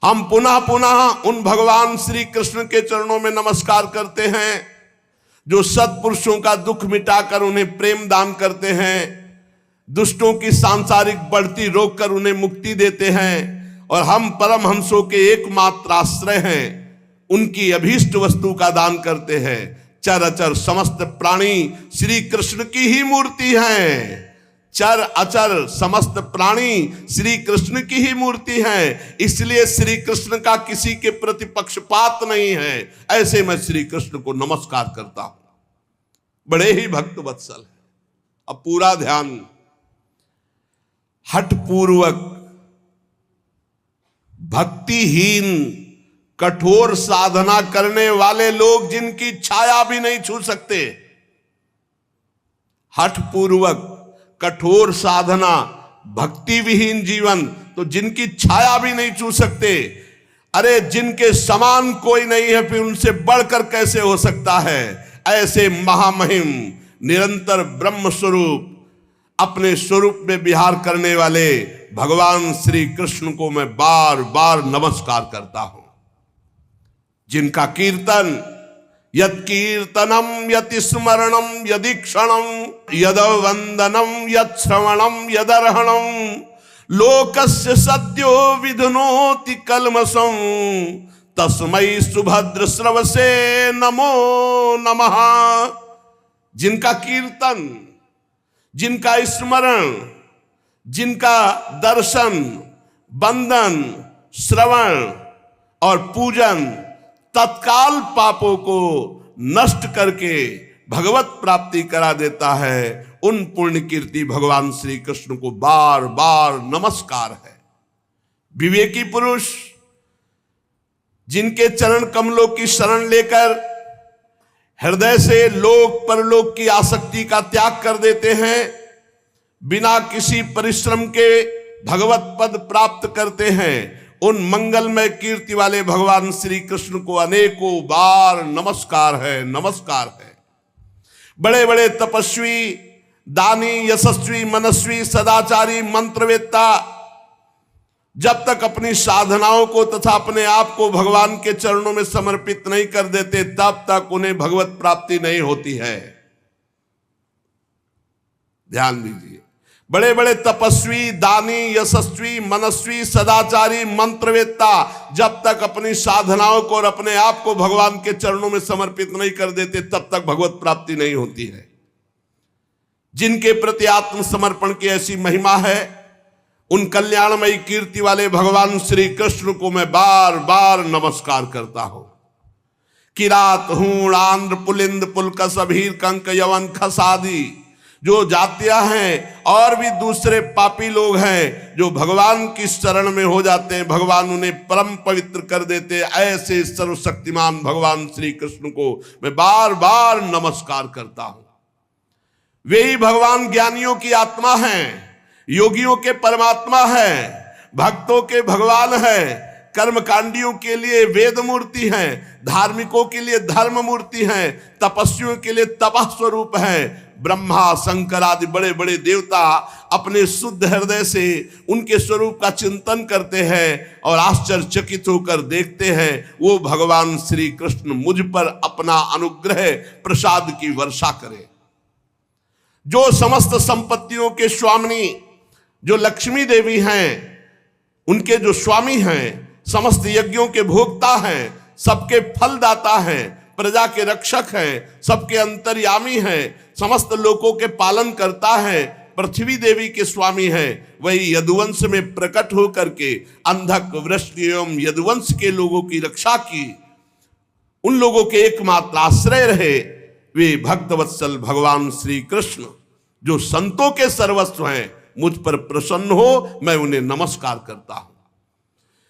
हम पुनः पुनः उन भगवान श्री कृष्ण के चरणों में नमस्कार करते हैं, जो सत्पुरुषों का दुख मिटाकर उन्हें प्रेम दान करते हैं, दुष्टों की सांसारिक बढ़ती रोककर उन्हें मुक्ति देते हैं, और हम परमहंसों के एकमात्र आश्रय हैं, उनकी अभीष्ट वस्तु का दान करते हैं। चर समस्त प्राणी श्री कृष्ण की ही मूर्ति हैं। चर अचर समस्त प्राणी श्री कृष्ण की ही मूर्ति है। इसलिए श्री कृष्ण का किसी के प्रति पक्षपात नहीं है। ऐसे मैं श्री कृष्ण को नमस्कार करता हूं, बड़े ही भक्त वत्सल है। अब पूरा ध्यान, हठपूर्वक भक्तिहीन कठोर साधना करने वाले लोग जिनकी छाया भी नहीं छू सकते, हठपूर्वक कठोर साधना, भक्ति विहीन जीवन, तो जिनकी छाया भी नहीं छू सकते, अरे जिनके समान कोई नहीं है, फिर उनसे बढ़कर कैसे हो सकता है। ऐसे महामहिम निरंतर ब्रह्म स्वरूप अपने स्वरूप में विहार करने वाले भगवान श्री कृष्ण को मैं बार बार नमस्कार करता हूं, जिनका कीर्तन, यत् कीर्तनम यति स्मरणम यदीक्षणम यद वंदनम यत् श्रवणम यदर्हणम लोकस्य सद्यो विधुनोति कल्मषं तस्मै सुभद्र श्रवसे नमो नमः। जिनका कीर्तन, जिनका स्मरण, जिनका दर्शन, वंदन, श्रवण और पूजन तत्काल पापों को नष्ट करके भगवत प्राप्ति करा देता है, उन पुण्य कीर्ति भगवान श्री कृष्ण को बार बार नमस्कार है। विवेकी पुरुष जिनके चरण कमलों की शरण लेकर हृदय से लोक परलोक की आसक्ति का त्याग कर देते हैं, बिना किसी परिश्रम के भगवत पद प्राप्त करते हैं, उन मंगलमय कीर्ति वाले भगवान श्री कृष्ण को अनेकों बार नमस्कार है, नमस्कार है। बड़े बड़े तपस्वी, दानी, यशस्वी, मनस्वी, सदाचारी, मंत्रवेत्ता जब तक अपनी साधनाओं को तथा अपने आप को भगवान के चरणों में समर्पित नहीं कर देते, तब तक उन्हें भगवत प्राप्ति नहीं होती है। ध्यान दीजिए, बड़े बड़े तपस्वी, दानी, यशस्वी, मनस्वी, सदाचारी, मंत्रवेत्ता जब तक अपनी साधनाओं को और अपने आप को भगवान के चरणों में समर्पित नहीं कर देते, तब तक भगवत प्राप्ति नहीं होती है। जिनके प्रति आत्मसमर्पण की ऐसी महिमा है, उन कल्याणमयी कीर्ति वाले भगवान श्री कृष्ण को मैं बार बार नमस्कार करता हूं। किरात, हूण, आंध्र, पुलिंद, पुलकस, अभीर, कंक, यवन, खस आदि जो जातियां हैं और भी दूसरे पापी लोग हैं जो भगवान की शरण में हो जाते हैं, भगवान उन्हें परम पवित्र कर देते हैं। ऐसे सर्वशक्तिमान भगवान श्री कृष्ण को मैं बार बार नमस्कार करता हूं। वे ही भगवान ज्ञानियों की आत्मा हैं, योगियों के परमात्मा हैं, भक्तों के भगवान हैं, कर्मकांडियों के लिए वेद मूर्ति हैं, धार्मिकों के लिए धर्म मूर्ति हैं, तपस्वियों के लिए तपः स्वरूप हैं। ब्रह्मा शंकर आदि बड़े बड़े देवता अपने शुद्ध हृदय से उनके स्वरूप का चिंतन करते हैं और आश्चर्यचकित होकर देखते हैं वो भगवान श्री कृष्ण मुझ पर अपना अनुग्रह प्रसाद की वर्षा करें। जो समस्त संपत्तियों के स्वामिनी जो लक्ष्मी देवी हैं, उनके जो स्वामी हैं, समस्त यज्ञों के भोक्ता हैं, सबके फलदाता हैं, प्रजा के रक्षक हैं, सबके अंतर्यामी हैं, समस्त लोकों के पालन करता है, पृथ्वी देवी के स्वामी हैं, वही यदुवंश में प्रकट होकर के अंधक वृष्ण एवं यदुवंश के लोगों की रक्षा की, उन लोगों के एकमात्र आश्रय रहे वे भक्तवत्सल भगवान श्री कृष्ण जो संतों के सर्वस्व हैं। मुझ पर प्रसन्न हो, मैं उन्हें नमस्कार करता हूं।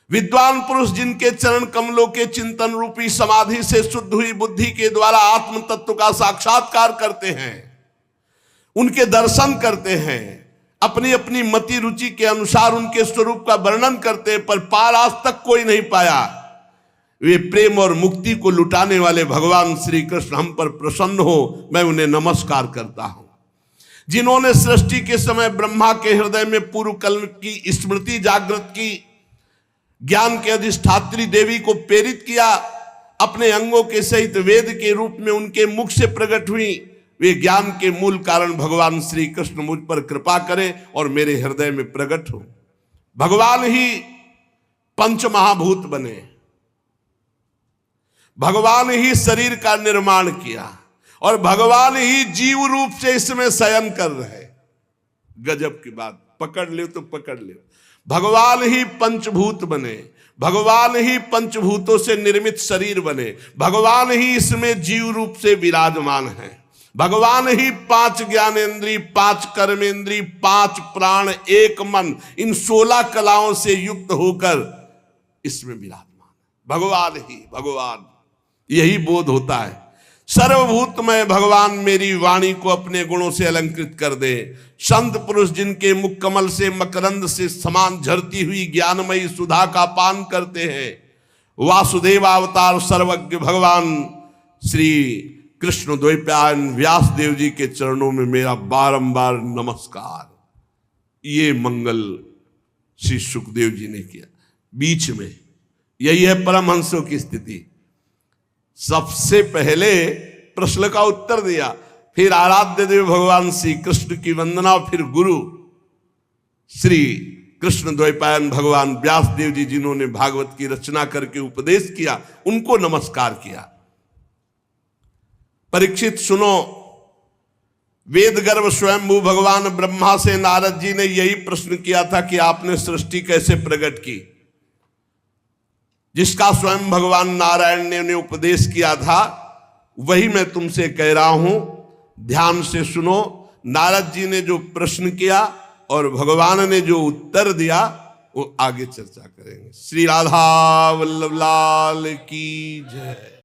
विद्वान पुरुष जिनके चरण कमलों के चिंतन रूपी समाधि से शुद्ध हुई बुद्धि के द्वारा आत्म तत्व का साक्षात्कार करते हैं, उनके दर्शन करते हैं, अपनी अपनी मति रुचि के अनुसार उनके स्वरूप का वर्णन करते हैं, पर पार आज तक कोई नहीं पाया। वे प्रेम और मुक्ति को लुटाने वाले भगवान श्री कृष्ण हम पर प्रसन्न हो, मैं उन्हें नमस्कार करता हूं। जिन्होंने सृष्टि के समय ब्रह्मा के हृदय में पूर्व कल्प की स्मृति जागृत की, ज्ञान के अधिष्ठात्री देवी को प्रेरित किया, अपने अंगों के सहित वेद के रूप में उनके मुख से प्रकट हुई, वे ज्ञान के मूल कारण भगवान श्री कृष्ण मुझ पर कृपा करें और मेरे हृदय में प्रकट हो। भगवान ही पंच महाभूत बने, भगवान ही शरीर का निर्माण किया और भगवान ही जीव रूप से इसमें शयन कर रहे। गजब की बात, पकड़ ले तो पकड़ ले। भगवान ही पंचभूत बने, भगवान ही पंचभूतों से निर्मित शरीर बने, भगवान ही इसमें जीव रूप से विराजमान है, भगवान ही 5 ज्ञानेंद्री, 5 कर्मेंद्री, 5 प्राण, 1 मन, इन 16 कलाओं से युक्त होकर इसमें विराजमान। भगवान ही भगवान, यही बोध होता है। सर्वभूतमय भगवान मेरी वाणी को अपने गुणों से अलंकृत कर दे। संत पुरुष जिनके मुख कमल से मकरंद से समान झरती हुई ज्ञानमयी सुधा का पान करते हैं, वासुदेव अवतार सर्वज्ञ भगवान श्री कृष्ण द्वैपायन व्यास देव जी के चरणों में मेरा बारंबार नमस्कार। ये मंगल श्री सुखदेव जी ने किया। बीच में यही है परमहंसों की स्थिति। सबसे पहले प्रश्न का उत्तर दिया, फिर आराध्य देव भगवान श्री कृष्ण की वंदना, फिर गुरु श्री कृष्ण द्वैपायन भगवान व्यास देव जी जिन्होंने भागवत की रचना करके उपदेश किया, उनको नमस्कार किया। परीक्षित सुनो, वेद गर्भ स्वयंभू भगवान ब्रह्मा से नारद जी ने यही प्रश्न किया था कि आपने सृष्टि कैसे प्रकट की, जिसका स्वयं भगवान नारायण ने उन्हें उपदेश किया था, वही मैं तुमसे कह रहा हूं। ध्यान से सुनो। नारद जी ने जो प्रश्न किया और भगवान ने जो उत्तर दिया, वो आगे चर्चा करेंगे। श्री राधा वल्लभ लाल की जय।